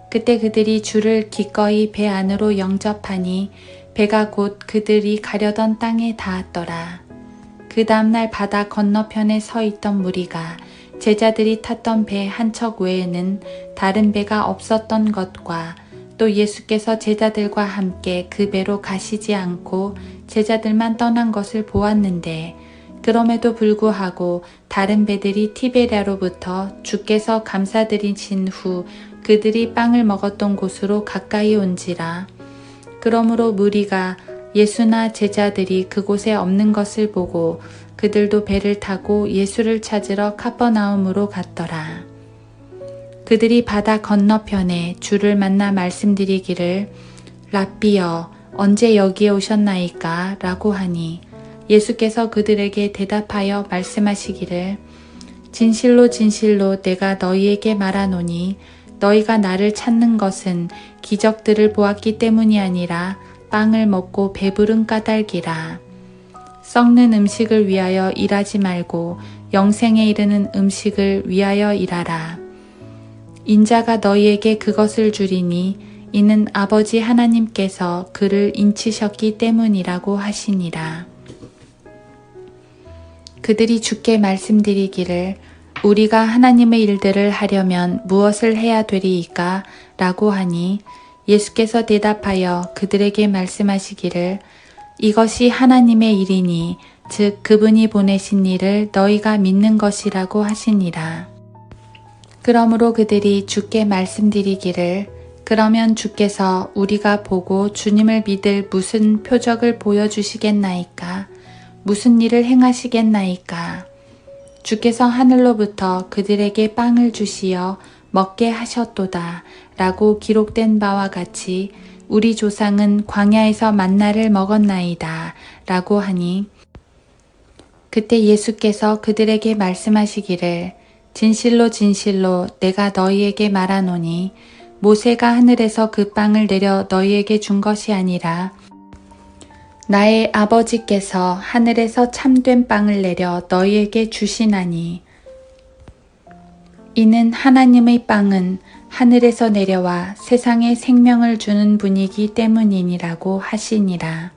[SPEAKER 1] 그때 그들이 주를 기꺼이 배 안으로 영접하니 배가 곧 그들이 가려던 땅에 닿았더라. 그 다음날 바다 건너편에 서 있던 무리가 제자들이 탔던 배 한 척 외에는 다른 배가 없었던 것과 또 예수께서 제자들과 함께 그 배로 가시지 않고 제자들만 떠난 것을 보았는데 그럼에도 불구하고 다른 배들이 티베리아로부터 주께서 감사드리신 후 그들이 빵을 먹었던 곳으로 가까이 온지라. 그러므로 무리가 예수나 제자들이 그곳에 없는 것을 보고 그들도 배를 타고 예수를 찾으러 카퍼나움으로 갔더라. 그들이 바다 건너편에 주를 만나 말씀드리기를 랍비여 언제 여기에 오셨나이까 라고 하니 예수께서 그들에게 대답하여 말씀하시기를 진실로 진실로 내가 너희에게 말하노니 너희가 나를 찾는 것은 기적들을 보았기 때문이 아니라 빵을 먹고 배부른 까닭이라. 썩는 음식을 위하여 일하지 말고 영생에 이르는 음식을 위하여 일하라. 인자가 너희에게 그것을 주리니 이는 아버지 하나님께서 그를 인치셨기 때문이라고 하시니라. 그들이 주께 말씀드리기를 우리가 하나님의 일들을 하려면 무엇을 해야 되리이까? 라고 하니 예수께서 대답하여 그들에게 말씀하시기를 이것이 하나님의 일이니 즉 그분이 보내신 일을 너희가 믿는 것이라고 하시니라. 그러므로 그들이 주께 말씀드리기를 그러면 주께서 우리가 보고 주님을 믿을 무슨 표적을 보여주시겠나이까? 무슨 일을 행하시겠나이까? 주께서 하늘로부터 그들에게 빵을 주시어 먹게 하셨도다 라고 기록된 바와 같이 우리 조상은 광야에서 만나를 먹었나이다 라고 하니 그때 예수께서 그들에게 말씀하시기를 진실로 진실로 내가 너희에게 말하노니 모세가 하늘에서 그 빵을 내려 너희에게 준 것이 아니라 나의 아버지께서 하늘에서 참된 빵을 내려 너희에게 주시나니 이는 하나님의 빵은 하늘에서 내려와 세상에 생명을 주는 분이기 때문이니라고 하시니라.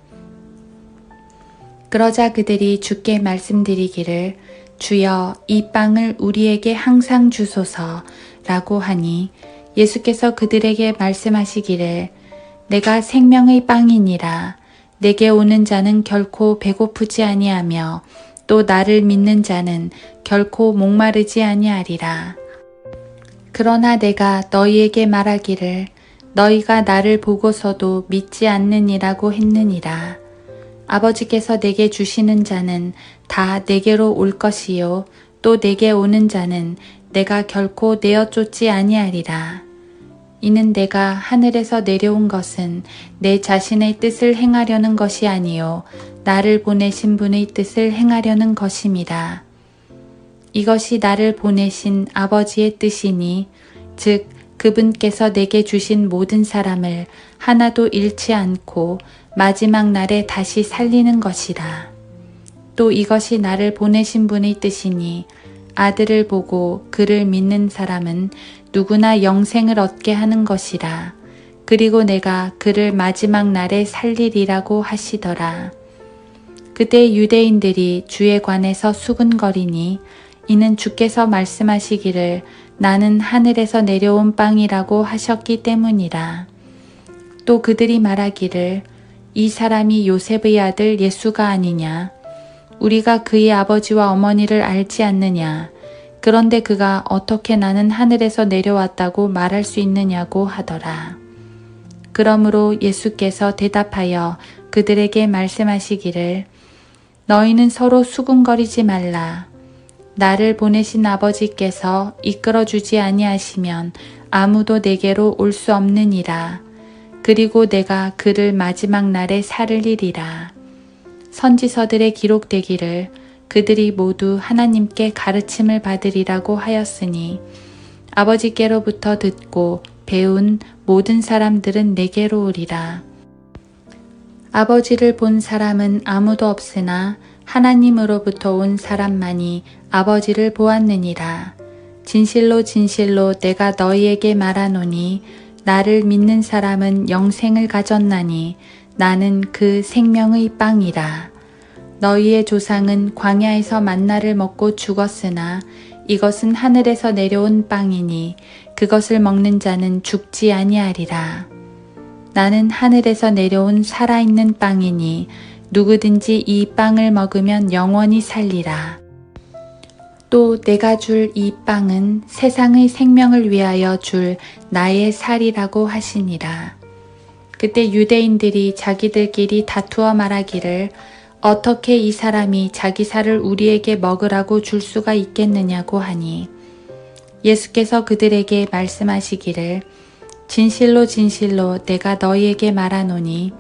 [SPEAKER 1] 그러자 그들이 주께 말씀드리기를 주여 이 빵을 우리에게 항상 주소서 라고 하니 예수께서 그들에게 말씀하시기를 내가 생명의 빵이니라. 내게 오는 자는 결코 배고프지 아니하며 또 나를 믿는 자는 결코 목마르지 아니하리라. 그러나 내가 너희에게 말하기를 너희가 나를 보고서도 믿지 않느니라고 했느니라. 아버지께서 내게 주시는 자는 다 내게로 올 것이요 또 내게 오는 자는 내가 결코 내어 쫓지 아니하리라. 이는 내가 하늘에서 내려온 것은 내 자신의 뜻을 행하려는 것이 아니요 나를 보내신 분의 뜻을 행하려는 것임이라. 이것이 나를 보내신 아버지의 뜻이니 즉 그분께서 내게 주신 모든 사람을 하나도 잃지 않고 마지막 날에 다시 살리는 것이라. 또 이것이 나를 보내신 분의 뜻이니 아들을 보고 그를 믿는 사람은 누구나 영생을 얻게 하는 것이라. 그리고 내가 그를 마지막 날에 살리리라고 하시더라. 그때 유대인들이 주에 관해서 수군거리니 이는 주께서 말씀하시기를 나는 하늘에서 내려온 빵이라고 하셨기 때문이라. 또 그들이 말하기를 이 사람이 요셉의 아들 예수가 아니냐? 우리가 그의 아버지와 어머니를 알지 않느냐? 그런데 그가 어떻게 나는 하늘에서 내려왔다고 말할 수 있느냐고 하더라. 그러므로 예수께서 대답하여 그들에게 말씀하시기를 너희는 서로 수군거리지 말라. 나를 보내신 아버지께서 이끌어주지 아니하시면 아무도 내게로 올 수 없느니라. 그리고 내가 그를 마지막 날에 살리리라. 선지서들에 기록되기를 그들이 모두 하나님께 가르침을 받으리라고 하였으니 아버지께로부터 듣고 배운 모든 사람들은 내게로 오리라. 아버지를 본 사람은 아무도 없으나 하나님으로부터 온 사람만이 아버지를 보았느니라. 진실로 진실로 내가 너희에게 말하노니 나를 믿는 사람은 영생을 가졌나니 나는 그 생명의 빵이라. 너희의 조상은 광야에서 만나를 먹고 죽었으나 이것은 하늘에서 내려온 빵이니 그것을 먹는 자는 죽지 아니하리라. 나는 하늘에서 내려온 살아있는 빵이니 누구든지 이 빵을 먹으면 영원히 살리라. 또 내가 줄 이 빵은 세상의 생명을 위하여 줄 나의 살이라고 하시니라. 그때 유대인들이 자기들끼리 다투어 말하기를 어떻게 이 사람이 자기 살을 우리에게 먹으라고 줄 수가 있겠느냐고 하니 예수께서 그들에게 말씀하시기를 진실로 진실로 내가 너희에게 말하노니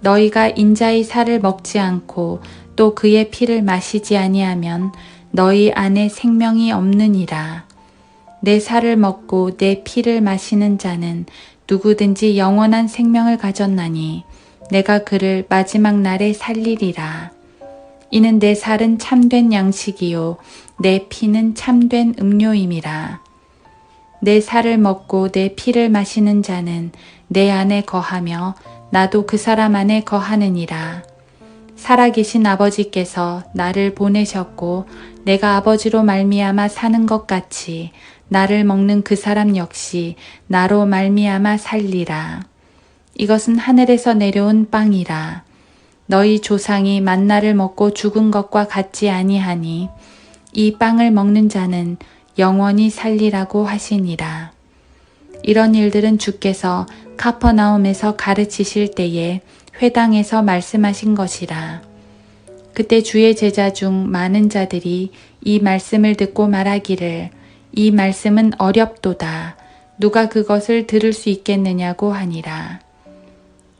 [SPEAKER 1] 너희가 인자의 살을 먹지 않고 또 그의 피를 마시지 아니하면 너희 안에 생명이 없느니라. 내 살을 먹고 내 피를 마시는 자는 누구든지 영원한 생명을 가졌나니 내가 그를 마지막 날에 살리리라. 이는 내 살은 참된 양식이요 내 피는 참된 음료임이라. 내 살을 먹고 내 피를 마시는 자는 내 안에 거하며 나도 그 사람 안에 거하느니라. 살아계신 아버지께서 나를 보내셨고 내가 아버지로 말미암아 사는 것 같이 나를 먹는 그 사람 역시 나로 말미암아 살리라. 이것은 하늘에서 내려온 빵이라. 너희 조상이 만나를 먹고 죽은 것과 같지 아니하니 이 빵을 먹는 자는 영원히 살리라고 하시니라. 이런 일들은 주께서 카퍼나움에서 가르치실 때에 회당에서 말씀하신 것이라. 그때 주의 제자 중 많은 자들이 이 말씀을 듣고 말하기를 이 말씀은 어렵도다. 누가 그것을 들을 수 있겠느냐고 하니라.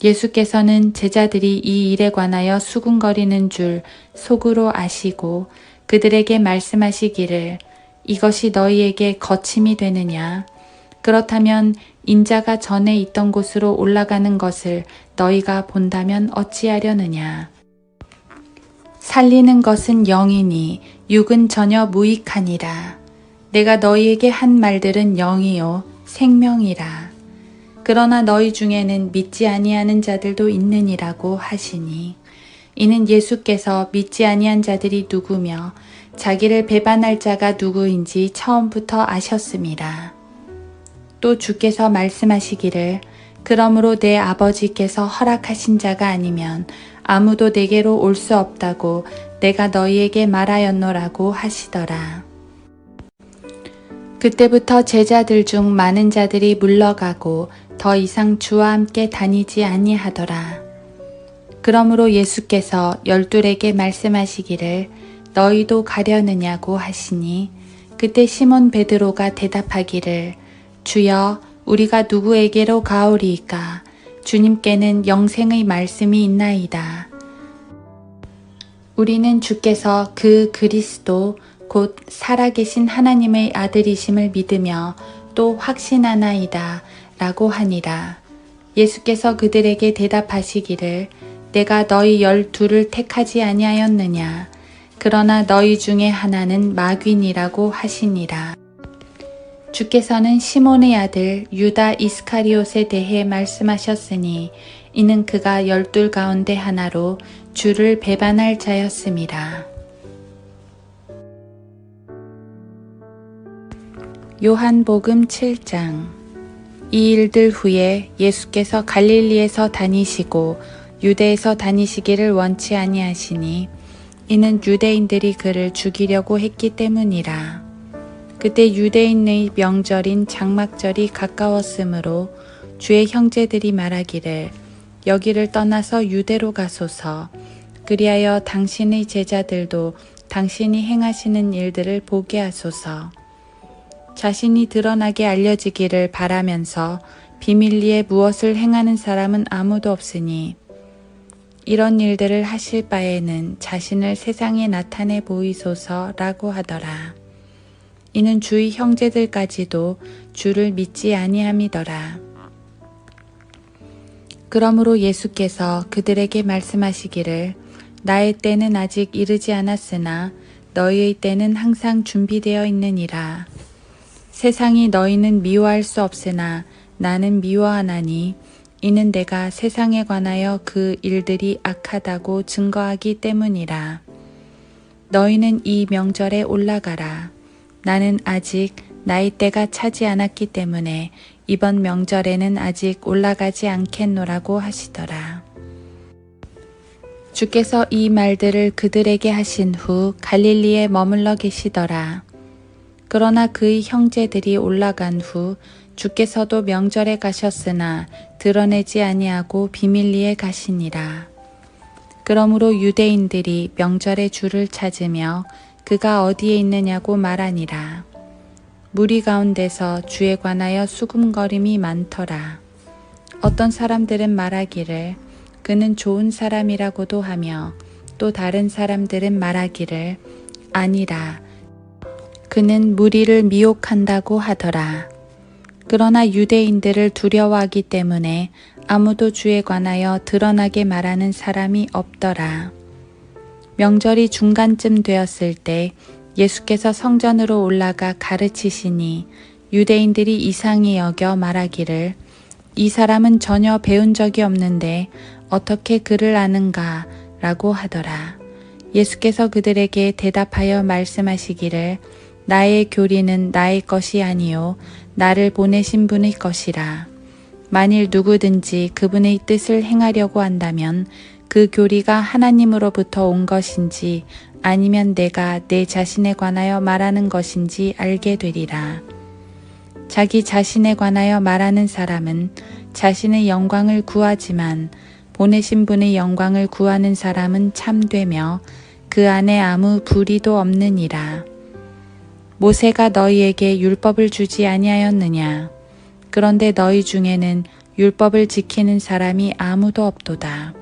[SPEAKER 1] 예수께서는 제자들이 이 일에 관하여 수군거리는 줄 속으로 아시고 그들에게 말씀하시기를 이것이 너희에게 거침이 되느냐? 그렇다면 인자가 전에 있던 곳으로 올라가는 것을 너희가 본다면 어찌하려느냐? 살리는 것은 영이니 육은 전혀 무익하니라. 내가 너희에게 한 말들은 영이요 생명이라. 그러나 너희 중에는 믿지 아니하는 자들도 있느니라고 하시니 이는 예수께서 믿지 아니한 자들이 누구며 자기를 배반할 자가 누구인지 처음부터 아셨습니다. 또 주께서 말씀하시기를 그러므로 내 아버지께서 허락하신 자가 아니면 아무도 내게로 올 수 없다고 내가 너희에게 말하였노라고 하시더라. 그때부터 제자들 중 많은 자들이 물러가고 더 이상 주와 함께 다니지 아니하더라. 그러므로 예수께서 열둘에게 말씀하시기를 너희도 가려느냐고 하시니 그때 시몬 베드로가 대답하기를 주여 우리가 누구에게로 가오리이까? 주님께는 영생의 말씀이 있나이다. 우리는 주께서 그 그리스도 곧 살아계신 하나님의 아들이심을 믿으며 또 확신하나이다 라고 하니라. 예수께서 그들에게 대답하시기를 내가 너희 12를 택하지 아니하였느냐. 그러나 너희 중에 하나는 마귀니라고 하시니라. 주께서는 시몬의 아들 유다 이스카리옷에 대해 말씀하셨으니 이는 그가 12 가운데 하나로 주를 배반할 자였습니다. 요한복음 7장. 이 일들 후에 예수께서 갈릴리에서 다니시고 유대에서 다니시기를 원치 아니하시니 이는 유대인들이 그를 죽이려고 했기 때문이라. 그때 유대인의 명절인 장막절이 가까웠으므로 주의 형제들이 말하기를 여기를 떠나서 유대로 가소서. 그리하여 당신의 제자들도 당신이 행하시는 일들을 보게 하소서. 자신이 드러나게 알려지기를 바라면서 비밀리에 무엇을 행하는 사람은 아무도 없으니 이런 일들을 하실 바에는 자신을 세상에 나타내 보이소서라고 하더라. 이는 주의 형제들까지도 주를 믿지 아니함이더라. 그러므로 예수께서 그들에게 말씀하시기를 나의 때는 아직 이르지 않았으나 너희의 때는 항상 준비되어 있느니라. 세상이 너희는 미워할 수 없으나 나는 미워하나니 이는 내가 세상에 관하여 그 일들이 악하다고 증거하기 때문이라. 너희는 이 명절에 올라가라. 나는 아직 나의 때가 차지 않았기 때문에 이번 명절에는 아직 올라가지 않겠노라고 하시더라. 주께서 이 말들을 그들에게 하신 후 갈릴리에 머물러 계시더라. 그러나 그의 형제들이 올라간 후 주께서도 명절에 가셨으나 드러내지 아니하고 비밀리에 가시니라. 그러므로 유대인들이 명절에 주를 찾으며 그가 어디에 있느냐고 말하니라. 무리 가운데서 주에 관하여 수군거림이 많더라. 어떤 사람들은 말하기를 그는 좋은 사람이라고도 하며 또 다른 사람들은 말하기를 아니라 그는 무리를 미혹한다고 하더라. 그러나 유대인들을 두려워하기 때문에 아무도 주에 관하여 드러나게 말하는 사람이 없더라. 명절이 중간쯤 되었을 때 예수께서 성전으로 올라가 가르치시니 유대인들이 이상히 여겨 말하기를 이 사람은 전혀 배운 적이 없는데 어떻게 그를 아는가 라고 하더라. 예수께서 그들에게 대답하여 말씀하시기를 나의 교리는 나의 것이 아니요 나를 보내신 분의 것이라. 만일 누구든지 그분의 뜻을 행하려고 한다면 그 교리가 하나님으로부터 온 것인지 아니면 내가 내 자신에 관하여 말하는 것인지 알게 되리라. 자기 자신에 관하여 말하는 사람은 자신의 영광을 구하지만 보내신 분의 영광을 구하는 사람은 참되며 그 안에 아무 불의도 없느니라. 모세가 너희에게 율법을 주지 아니하였느냐? 그런데 너희 중에는 율법을 지키는 사람이 아무도 없도다.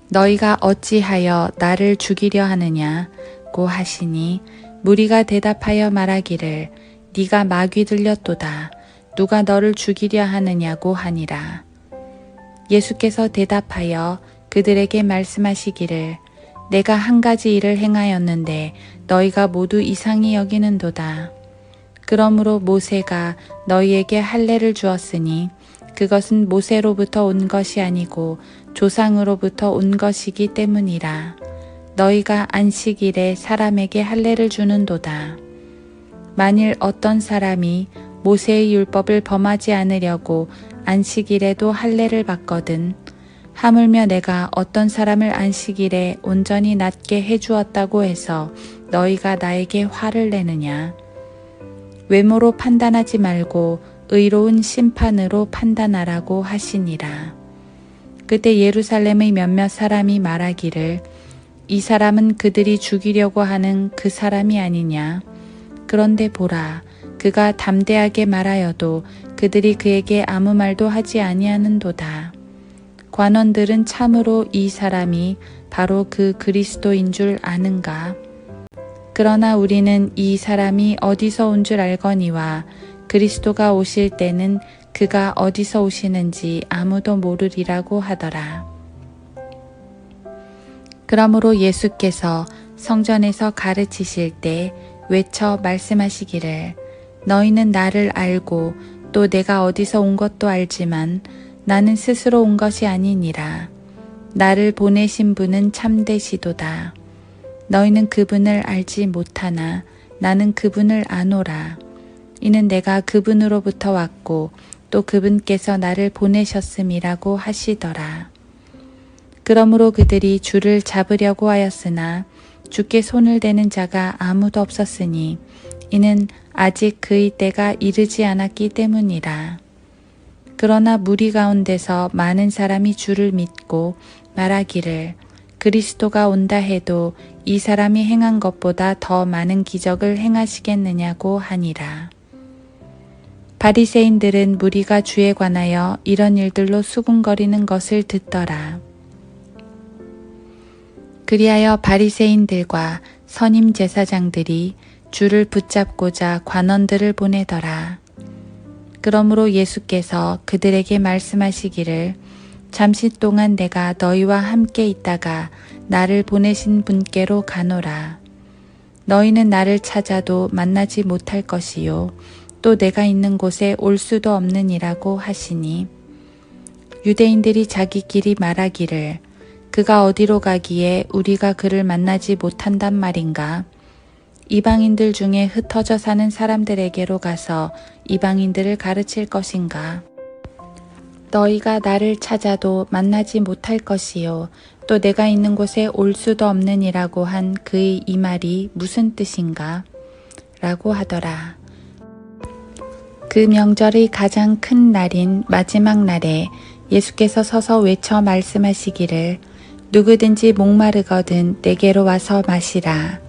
[SPEAKER 1] 너희가 어찌하여 나를 죽이려 하느냐고 하시니 무리가 대답하여 말하기를 네가 마귀 들렸도다. 누가 너를 죽이려 하느냐고 하니라. 예수께서 대답하여 그들에게 말씀하시기를 내가 한 가지 일을 행하였는데 너희가 모두 이상히 여기는도다. 그러므로 모세가 너희에게 할례를 주었으니 그것은 모세로부터 온 것이 아니고 조상으로부터 온 것이기 때문이라. 너희가 안식일에 사람에게 할례를 주는도다. 만일 어떤 사람이 모세의 율법을 범하지 않으려고 안식일에도 할례를 받거든 하물며 내가 어떤 사람을 안식일에 온전히 낫게 해주었다고 해서 너희가 나에게 화를 내느냐? 외모로 판단하지 말고 의로운 심판으로 판단하라고 하시니라. 그때 예루살렘의 몇몇 사람이 말하기를 이 사람은 그들이 죽이려고 하는 그 사람이 아니냐? 그런데 보라, 그가 담대하게 말하여도 그들이 그에게 아무 말도 하지 아니하는도다. 관원들은 참으로 이 사람이 바로 그 그리스도인 줄 아는가? 그러나 우리는 이 사람이 어디서 온 줄 알거니와 그리스도가 오실 때는 그가 어디서 오시는지 아무도 모르리라고 하더라. 그러므로 예수께서 성전에서 가르치실 때 외쳐 말씀하시기를 너희는 나를 알고 또 내가 어디서 온 것도 알지만 나는 스스로 온 것이 아니니라. 나를 보내신 분은 참되시도다. 너희는 그분을 알지 못하나 나는 그분을 아노라. 이는 내가 그분으로부터 왔고 또 그분께서 나를 보내셨음이라고 하시더라. 그러므로 그들이 주를 잡으려고 하였으나 주께 손을 대는 자가 아무도 없었으니 이는 아직 그의 때가 이르지 않았기 때문이라. 그러나 무리 가운데서 많은 사람이 주를 믿고 말하기를 그리스도가 온다 해도 이 사람이 행한 것보다 더 많은 기적을 행하시겠느냐고 하니라. 바리새인들은 무리가 주에 관하여 이런 일들로 수군거리는 것을 듣더라. 그리하여 바리새인들과 선임 제사장들이 주를 붙잡고자 관원들을 보내더라. 그러므로 예수께서 그들에게 말씀하시기를 잠시 동안 내가 너희와 함께 있다가 나를 보내신 분께로 가노라. 너희는 나를 찾아도 만나지 못할 것이요 또 내가 있는 곳에 올 수도 없느니라고 하시니 유대인들이 자기끼리 말하기를 그가 어디로 가기에 우리가 그를 만나지 못한단 말인가? 이방인들 중에 흩어져 사는 사람들에게로 가서 이방인들을 가르칠 것인가? 너희가 나를 찾아도 만나지 못할 것이요 또 내가 있는 곳에 올 수도 없느니라고 한 그의 이 말이 무슨 뜻인가? 라고 하더라. 그 명절의 가장 큰 날인 마지막 날에 예수께서 서서 외쳐 말씀하시기를 누구든지 목마르거든 내게로 와서 마시라.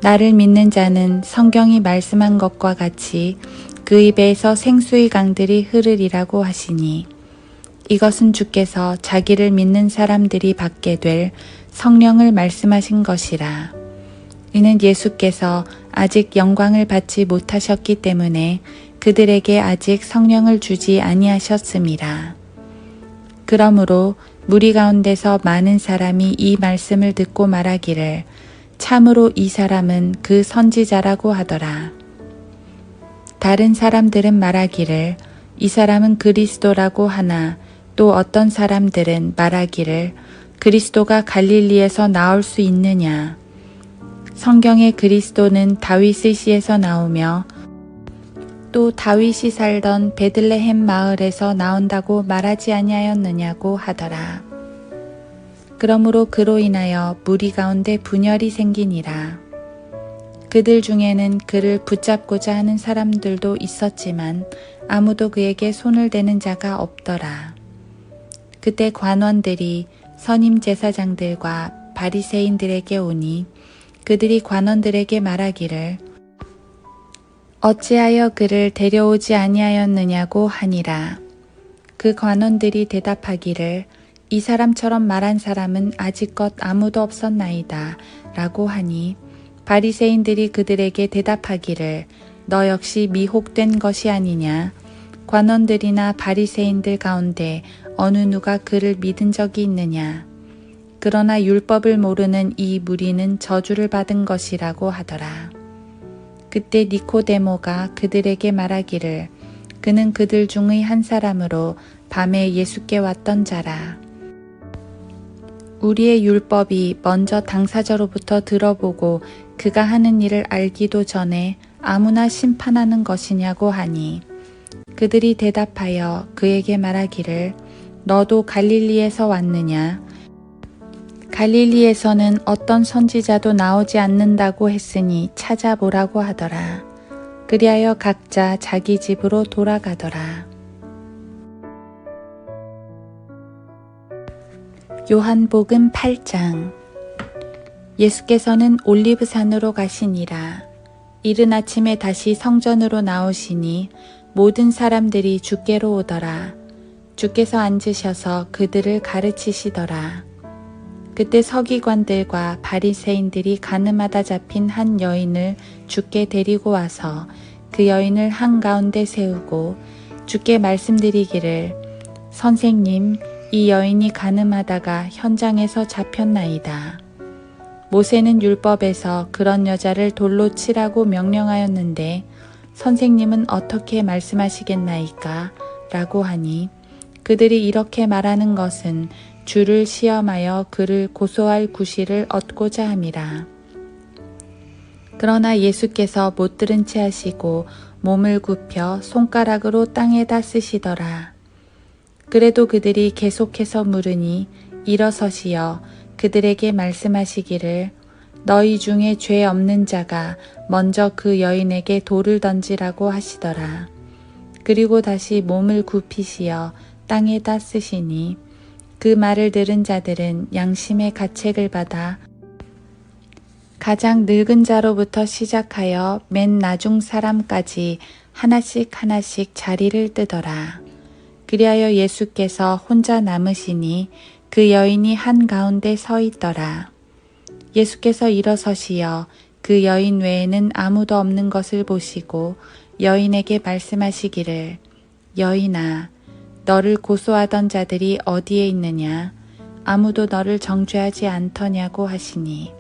[SPEAKER 1] 나를 믿는 자는 성경이 말씀한 것과 같이 그 입에서 생수의 강들이 흐르리라고 하시니 이것은 주께서 자기를 믿는 사람들이 받게 될 성령을 말씀하신 것이라. 이는 예수께서 아직 영광을 받지 못하셨기 때문에 그들에게 아직 성령을 주지 아니하셨음이라. 그러므로 무리 가운데서 많은 사람이 이 말씀을 듣고 말하기를 참으로 이 사람은 그 선지자라고 하더라. 다른 사람들은 말하기를 이 사람은 그리스도라고 하나 또 어떤 사람들은 말하기를 그리스도가 갈릴리에서 나올 수 있느냐. 성경의 그리스도는 다윗의 씨에서 나오며 또 다윗이 살던 베들레헴 마을에서 나온다고 말하지 아니하였느냐고 하더라. 그러므로 그로 인하여 무리 가운데 분열이 생기니라. 그들 중에는 그를 붙잡고자 하는 사람들도 있었지만 아무도 그에게 손을 대는 자가 없더라. 그때 관원들이 선임 제사장들과 바리새인들에게 오니 그들이 관원들에게 말하기를 어찌하여 그를 데려오지 아니하였느냐고 하니라. 그 관원들이 대답하기를 이 사람처럼 말한 사람은 아직껏 아무도 없었나이다 라고 하니 바리새인들이 그들에게 대답하기를 너 역시 미혹된 것이 아니냐. 관원들이나 바리새인들 가운데 어느 누가 그를 믿은 적이 있느냐. 그러나 율법을 모르는 이 무리는 저주를 받은 것이라고 하더라. 그때 니코데모가 그들에게 말하기를 그는 그들 중의 한 사람으로 밤에 예수께 왔던 자라. 우리의 율법이 먼저 당사자로부터 들어보고 그가 하는 일을 알기도 전에 아무나 심판하는 것이냐고 하니 그들이 대답하여 그에게 말하기를 너도 갈릴리에서 왔느냐? 갈릴리에서는 어떤 선지자도 나오지 않는다고 했으니 찾아보라고 하더라. 그리하여 각자 자기 집으로 돌아가더라. 요한복음 8장. 예수께서는 올리브산으로 가시니라. 이른 아침에 다시 성전으로 나오시니 모든 사람들이 주께로 오더라. 주께서 앉으셔서 그들을 가르치시더라. 그때 서기관들과 바리새인들이 가늠하다 잡힌 한 여인을 주께 데리고 와서 그 여인을 한가운데 세우고 주께 말씀드리기를 선생님, 이 여인이 간음하다가 현장에서 잡혔나이다. 모세는 율법에서 그런 여자를 돌로 치라고 명령하였는데 선생님은 어떻게 말씀하시겠나이까? 라고 하니 그들이 이렇게 말하는 것은 주를 시험하여 그를 고소할 구실을 얻고자 함이라. 그러나 예수께서 못 들은 채 하시고 몸을 굽혀 손가락으로 땅에다 쓰시더라. 그래도 그들이 계속해서 물으니 일어서시어 그들에게 말씀하시기를 너희 중에 죄 없는 자가 먼저 그 여인에게 돌을 던지라고 하시더라. 그리고 다시 몸을 굽히시어 땅에다 쓰시니 그 말을 들은 자들은 양심의 가책을 받아 가장 늙은 자로부터 시작하여 맨 나중 사람까지 하나씩 자리를 뜨더라. 그리하여 예수께서 혼자 남으시니 그 여인이 한가운데 서 있더라. 예수께서 일어서시어 그 여인 외에는 아무도 없는 것을 보시고 여인에게 말씀하시기를 여인아, 너를 고소하던 자들이 어디에 있느냐? 아무도 너를 정죄하지 않더냐고 하시니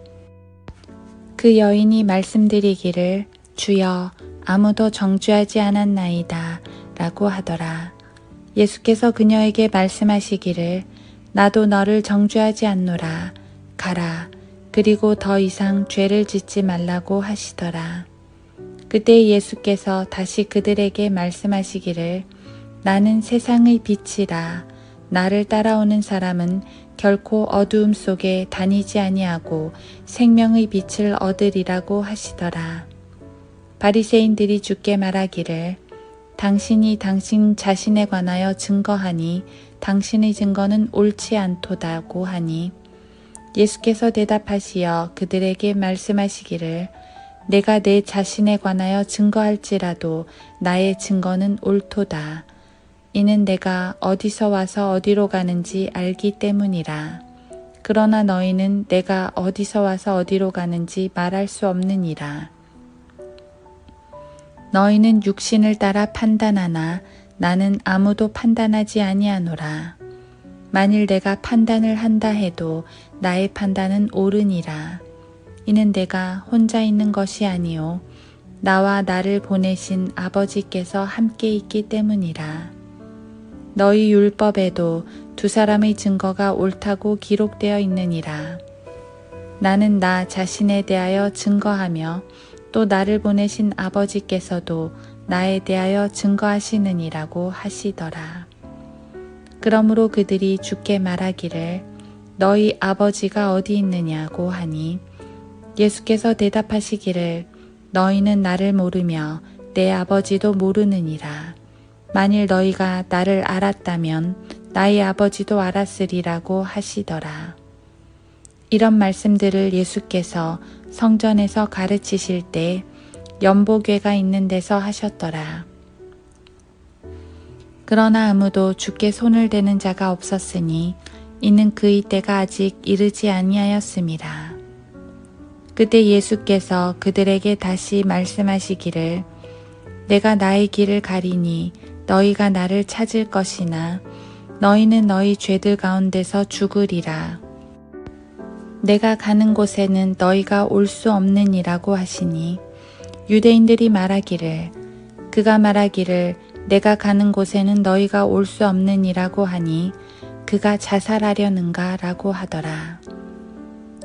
[SPEAKER 1] 그 여인이 말씀드리기를 주여 아무도 정죄하지 않았나이다 라고 하더라. 예수께서 그녀에게 말씀하시기를 나도 너를 정죄하지 않노라. 가라. 그리고 더 이상 죄를 짓지 말라고 하시더라. 그때 예수께서 다시 그들에게 말씀하시기를 나는 세상의 빛이라. 나를 따라오는 사람은 결코 어두움 속에 다니지 아니하고 생명의 빛을 얻으리라고 하시더라. 바리새인들이 주께 말하기를 당신이 당신 자신에 관하여 증거하니 당신의 증거는 옳지 않도다고 하니 예수께서 대답하시어 그들에게 말씀하시기를 내가 내 자신에 관하여 증거할지라도 나의 증거는 옳도다. 이는 내가 어디서 와서 어디로 가는지 알기 때문이라. 그러나 너희는 내가 어디서 와서 어디로 가는지 말할 수 없느니라. 너희는 육신을 따라 판단하나 나는 아무도 판단하지 아니하노라. 만일 내가 판단을 한다 해도 나의 판단은 옳으니라. 이는 내가 혼자 있는 것이 아니요 나와 나를 보내신 아버지께서 함께 있기 때문이라. 너희 율법에도 두 사람의 증거가 옳다고 기록되어 있느니라. 나는 나 자신에 대하여 증거하며 또 나를 보내신 아버지께서도 나에 대하여 증거하시느니라고 하시더라. 그러므로 그들이 주께 말하기를 너희 아버지가 어디 있느냐고 하니 예수께서 대답하시기를 너희는 나를 모르며 내 아버지도 모르느니라. 만일 너희가 나를 알았다면 나의 아버지도 알았으리라고 하시더라. 이런 말씀들을 예수께서 성전에서 가르치실 때 연보궤가 있는 데서 하셨더라. 그러나 아무도 주께 손을 대는 자가 없었으니 이는 그의 때가 아직 이르지 아니하였음이라. 그때 예수께서 그들에게 다시 말씀하시기를 내가 나의 길을 가리니 너희가 나를 찾을 것이나 너희는 너희 죄들 가운데서 죽으리라. 내가 가는 곳에는 너희가 올 수 없느니라고 하시니 유대인들이 말하기를 그가 말하기를 내가 가는 곳에는 너희가 올 수 없느니라고 하니 그가 자살하려는가 라고 하더라.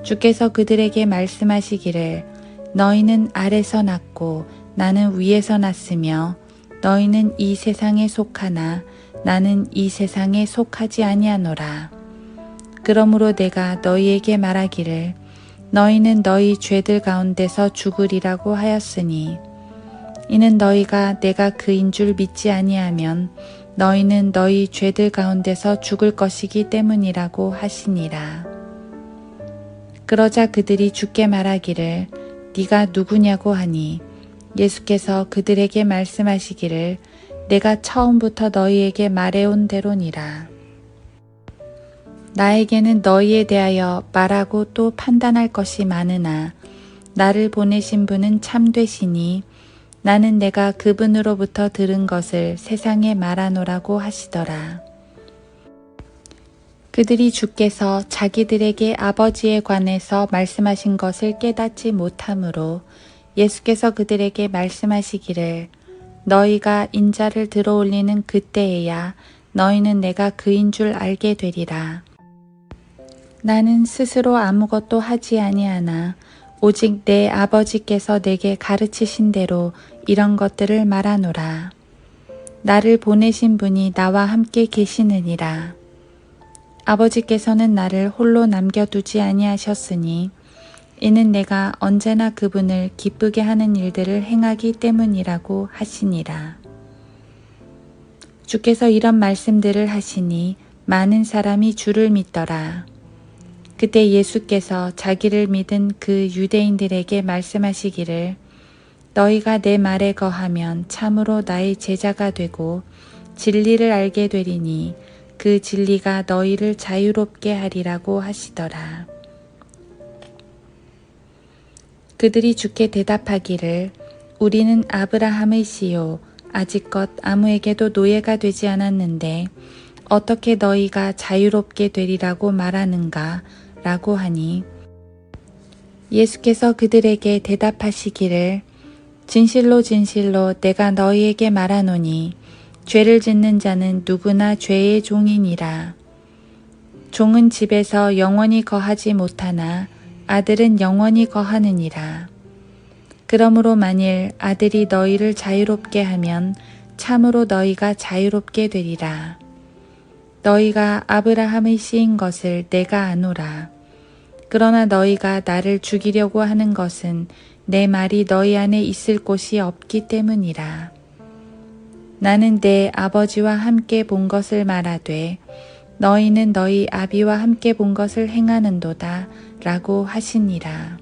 [SPEAKER 1] 주께서 그들에게 말씀하시기를 너희는 아래서 났고 나는 위에서 났으며 너희는 이 세상에 속하나 나는 이 세상에 속하지 아니하노라. 그러므로 내가 너희에게 말하기를 너희는 너희 죄들 가운데서 죽으리라고 하였으니 이는 너희가 내가 그인 줄 믿지 아니하면 너희는 너희 죄들 가운데서 죽을 것이기 때문이라고 하시니라. 그러자 그들이 주께 말하기를 네가 누구냐고 하니 예수께서 그들에게 말씀하시기를 내가 처음부터 너희에게 말해온 대로니라. 나에게는 너희에 대하여 말하고 또 판단할 것이 많으나 나를 보내신 분은 참되시니 나는 내가 그분으로부터 들은 것을 세상에 말하노라고 하시더라. 그들이 주께서 자기들에게 아버지에 관해서 말씀하신 것을 깨닫지 못하므로 예수께서 그들에게 말씀하시기를 너희가 인자를 들어올리는 그때에야 너희는 내가 그인 줄 알게 되리라. 나는 스스로 아무것도 하지 아니하나 오직 내 아버지께서 내게 가르치신 대로 이런 것들을 말하노라. 나를 보내신 분이 나와 함께 계시느니라. 아버지께서는 나를 홀로 남겨두지 아니하셨으니 이는 내가 언제나 그분을 기쁘게 하는 일들을 행하기 때문이라고 하시니라. 주께서 이런 말씀들을 하시니 많은 사람이 주를 믿더라. 그때 예수께서 자기를 믿은 그 유대인들에게 말씀하시기를 너희가 내 말에 거하면 참으로 나의 제자가 되고 진리를 알게 되리니 그 진리가 너희를 자유롭게 하리라고 하시더라. 그들이 주께 대답하기를 우리는 아브라함의 씨요 아직껏 아무에게도 노예가 되지 않았는데 어떻게 너희가 자유롭게 되리라고 말하는가 라고 하니 예수께서 그들에게 대답하시기를 진실로 진실로 내가 너희에게 말하노니 죄를 짓는 자는 누구나 죄의 종이니라. 종은 집에서 영원히 거하지 못하나 아들은 영원히 거하느니라. 그러므로 만일 아들이 너희를 자유롭게 하면 참으로 너희가 자유롭게 되리라. 너희가 아브라함의 씨인 것을 내가 아노라. 그러나 너희가 나를 죽이려고 하는 것은 내 말이 너희 안에 있을 곳이 없기 때문이라. 나는 내 아버지와 함께 본 것을 말하되 너희는 너희 아비와 함께 본 것을 행하는도다 라고 하시니라.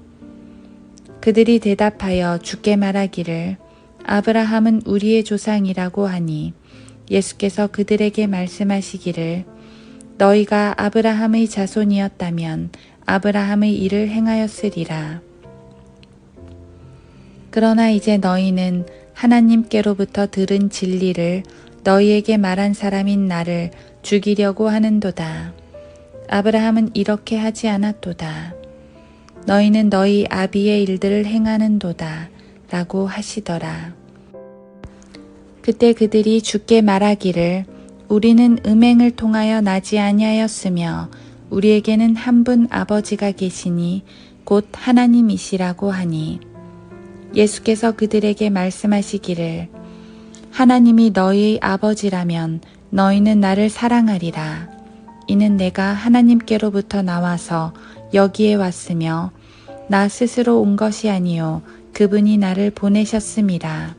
[SPEAKER 1] 그들이 대답하여 주께 말하기를 아브라함은 우리의 조상이라고 하니 예수께서 그들에게 말씀하시기를 너희가 아브라함의 자손이었다면 아브라함의 일을 행하였으리라. 그러나 이제 너희는 하나님께로부터 들은 진리를 너희에게 말한 사람인 나를 죽이려고 하는도다. 아브라함은 이렇게 하지 않았도다. 너희는 너희 아비의 일들을 행하는도다 라고 하시더라. 그때 그들이 주께 말하기를 우리는 음행을 통하여 나지 아니하였으며 우리에게는 한 분 아버지가 계시니 곧 하나님이시라고 하니 예수께서 그들에게 말씀하시기를 하나님이 너희의 아버지라면 너희는 나를 사랑하리라. 이는 내가 하나님께로부터 나와서 여기에 왔으며 나 스스로 온 것이 아니요 그분이 나를 보내셨음이라.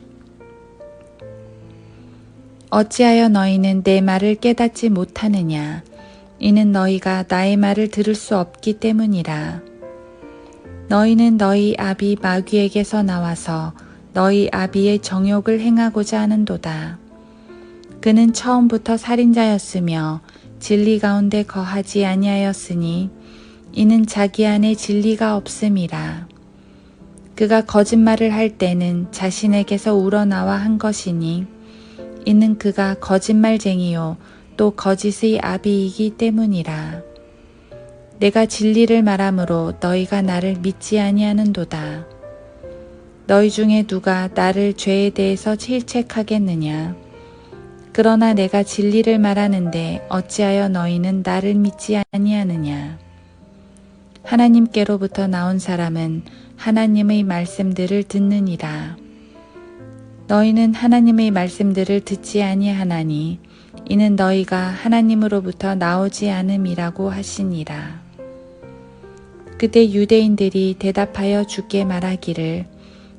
[SPEAKER 1] 어찌하여 너희는 내 말을 깨닫지 못하느냐? 이는 너희가 나의 말을 들을 수 없기 때문이라. 너희는 너희 아비 마귀에게서 나와서 너희 아비의 정욕을 행하고자 하는도다. 그는 처음부터 살인자였으며 진리 가운데 거하지 아니하였으니 이는 자기 안에 진리가 없음이라. 그가 거짓말을 할 때는 자신에게서 우러나와 한 것이니 이는 그가 거짓말쟁이요 또 거짓의 아비이기 때문이라. 내가 진리를 말함으로 너희가 나를 믿지 아니하는도다. 너희 중에 누가 나를 죄에 대해서 질책하겠느냐? 그러나 내가 진리를 말하는데 어찌하여 너희는 나를 믿지 아니하느냐? 하나님께로부터 나온 사람은 하나님의 말씀들을 듣느니라. 너희는 하나님의 말씀들을 듣지 아니하나니 이는 너희가 하나님으로부터 나오지 않음이라고 하시니라. 그때 유대인들이 대답하여 주께 말하기를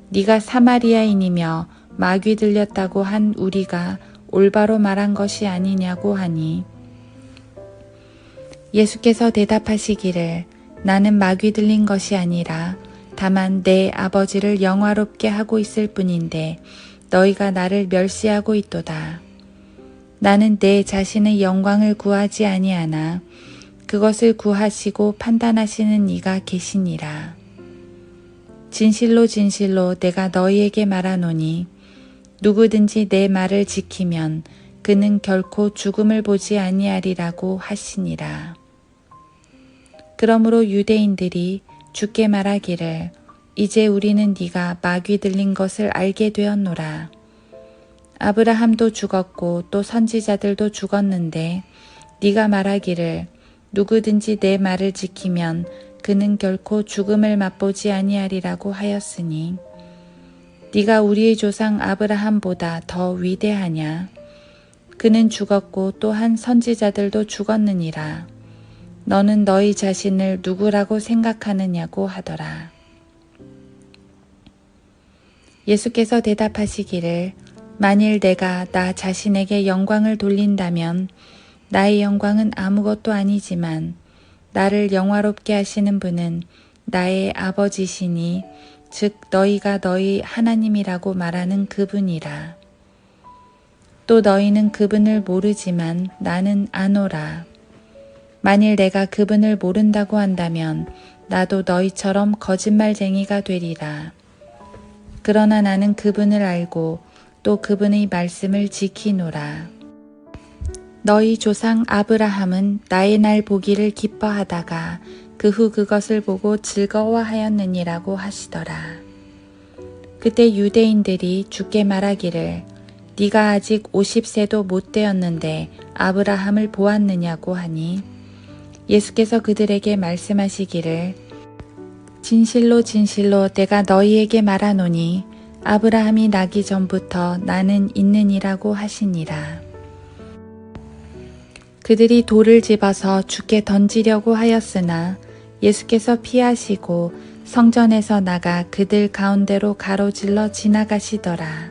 [SPEAKER 1] 네가 사마리아인이며 마귀 들렸다고 한 우리가 올바로 말한 것이 아니냐고 하니 예수께서 대답하시기를 나는 마귀 들린 것이 아니라 다만 내 아버지를 영화롭게 하고 있을 뿐인데 너희가 나를 멸시하고 있도다. 나는 내 자신의 영광을 구하지 아니하나 그것을 구하시고 판단하시는 이가 계시니라. 진실로 진실로 내가 너희에게 말하노니 누구든지 내 말을 지키면 그는 결코 죽음을 보지 아니하리라고 하시니라. 그러므로 유대인들이 주께 말하기를 이제 우리는 네가 마귀 들린 것을 알게 되었노라. 아브라함도 죽었고 또 선지자들도 죽었는데 네가 말하기를 누구든지 내 말을 지키면 그는 결코 죽음을 맛보지 아니하리라고 하였으니 네가 우리의 조상 아브라함보다 더 위대하냐? 그는 죽었고 또한 선지자들도 죽었느니라. 너는 너희 자신을 누구라고 생각하느냐고 하더라. 예수께서 대답하시기를 만일 내가 나 자신에게 영광을 돌린다면 나의 영광은 아무것도 아니지만 나를 영화롭게 하시는 분은 나의 아버지시니 즉 너희가 너희 하나님이라고 말하는 그분이라. 또 너희는 그분을 모르지만 나는 아노라. 만일 내가 그분을 모른다고 한다면 나도 너희처럼 거짓말쟁이가 되리라. 그러나 나는 그분을 알고 또 그분의 말씀을 지키노라. 너희 조상 아브라함은 나의 날 보기를 기뻐하다가 그 후 그것을 보고 즐거워하였느니라고 하시더라. 그때 유대인들이 주께 말하기를 네가 아직 50세도 못 되었는데 아브라함을 보았느냐고 하니 예수께서 그들에게 말씀하시기를 진실로 진실로 내가 너희에게 말하노니 아브라함이 나기 전부터 나는 있느니라고 하시니라. 그들이 돌을 집어서 주께 던지려고 하였으나 예수께서 피하시고 성전에서 나가 그들 가운데로 가로질러 지나가시더라.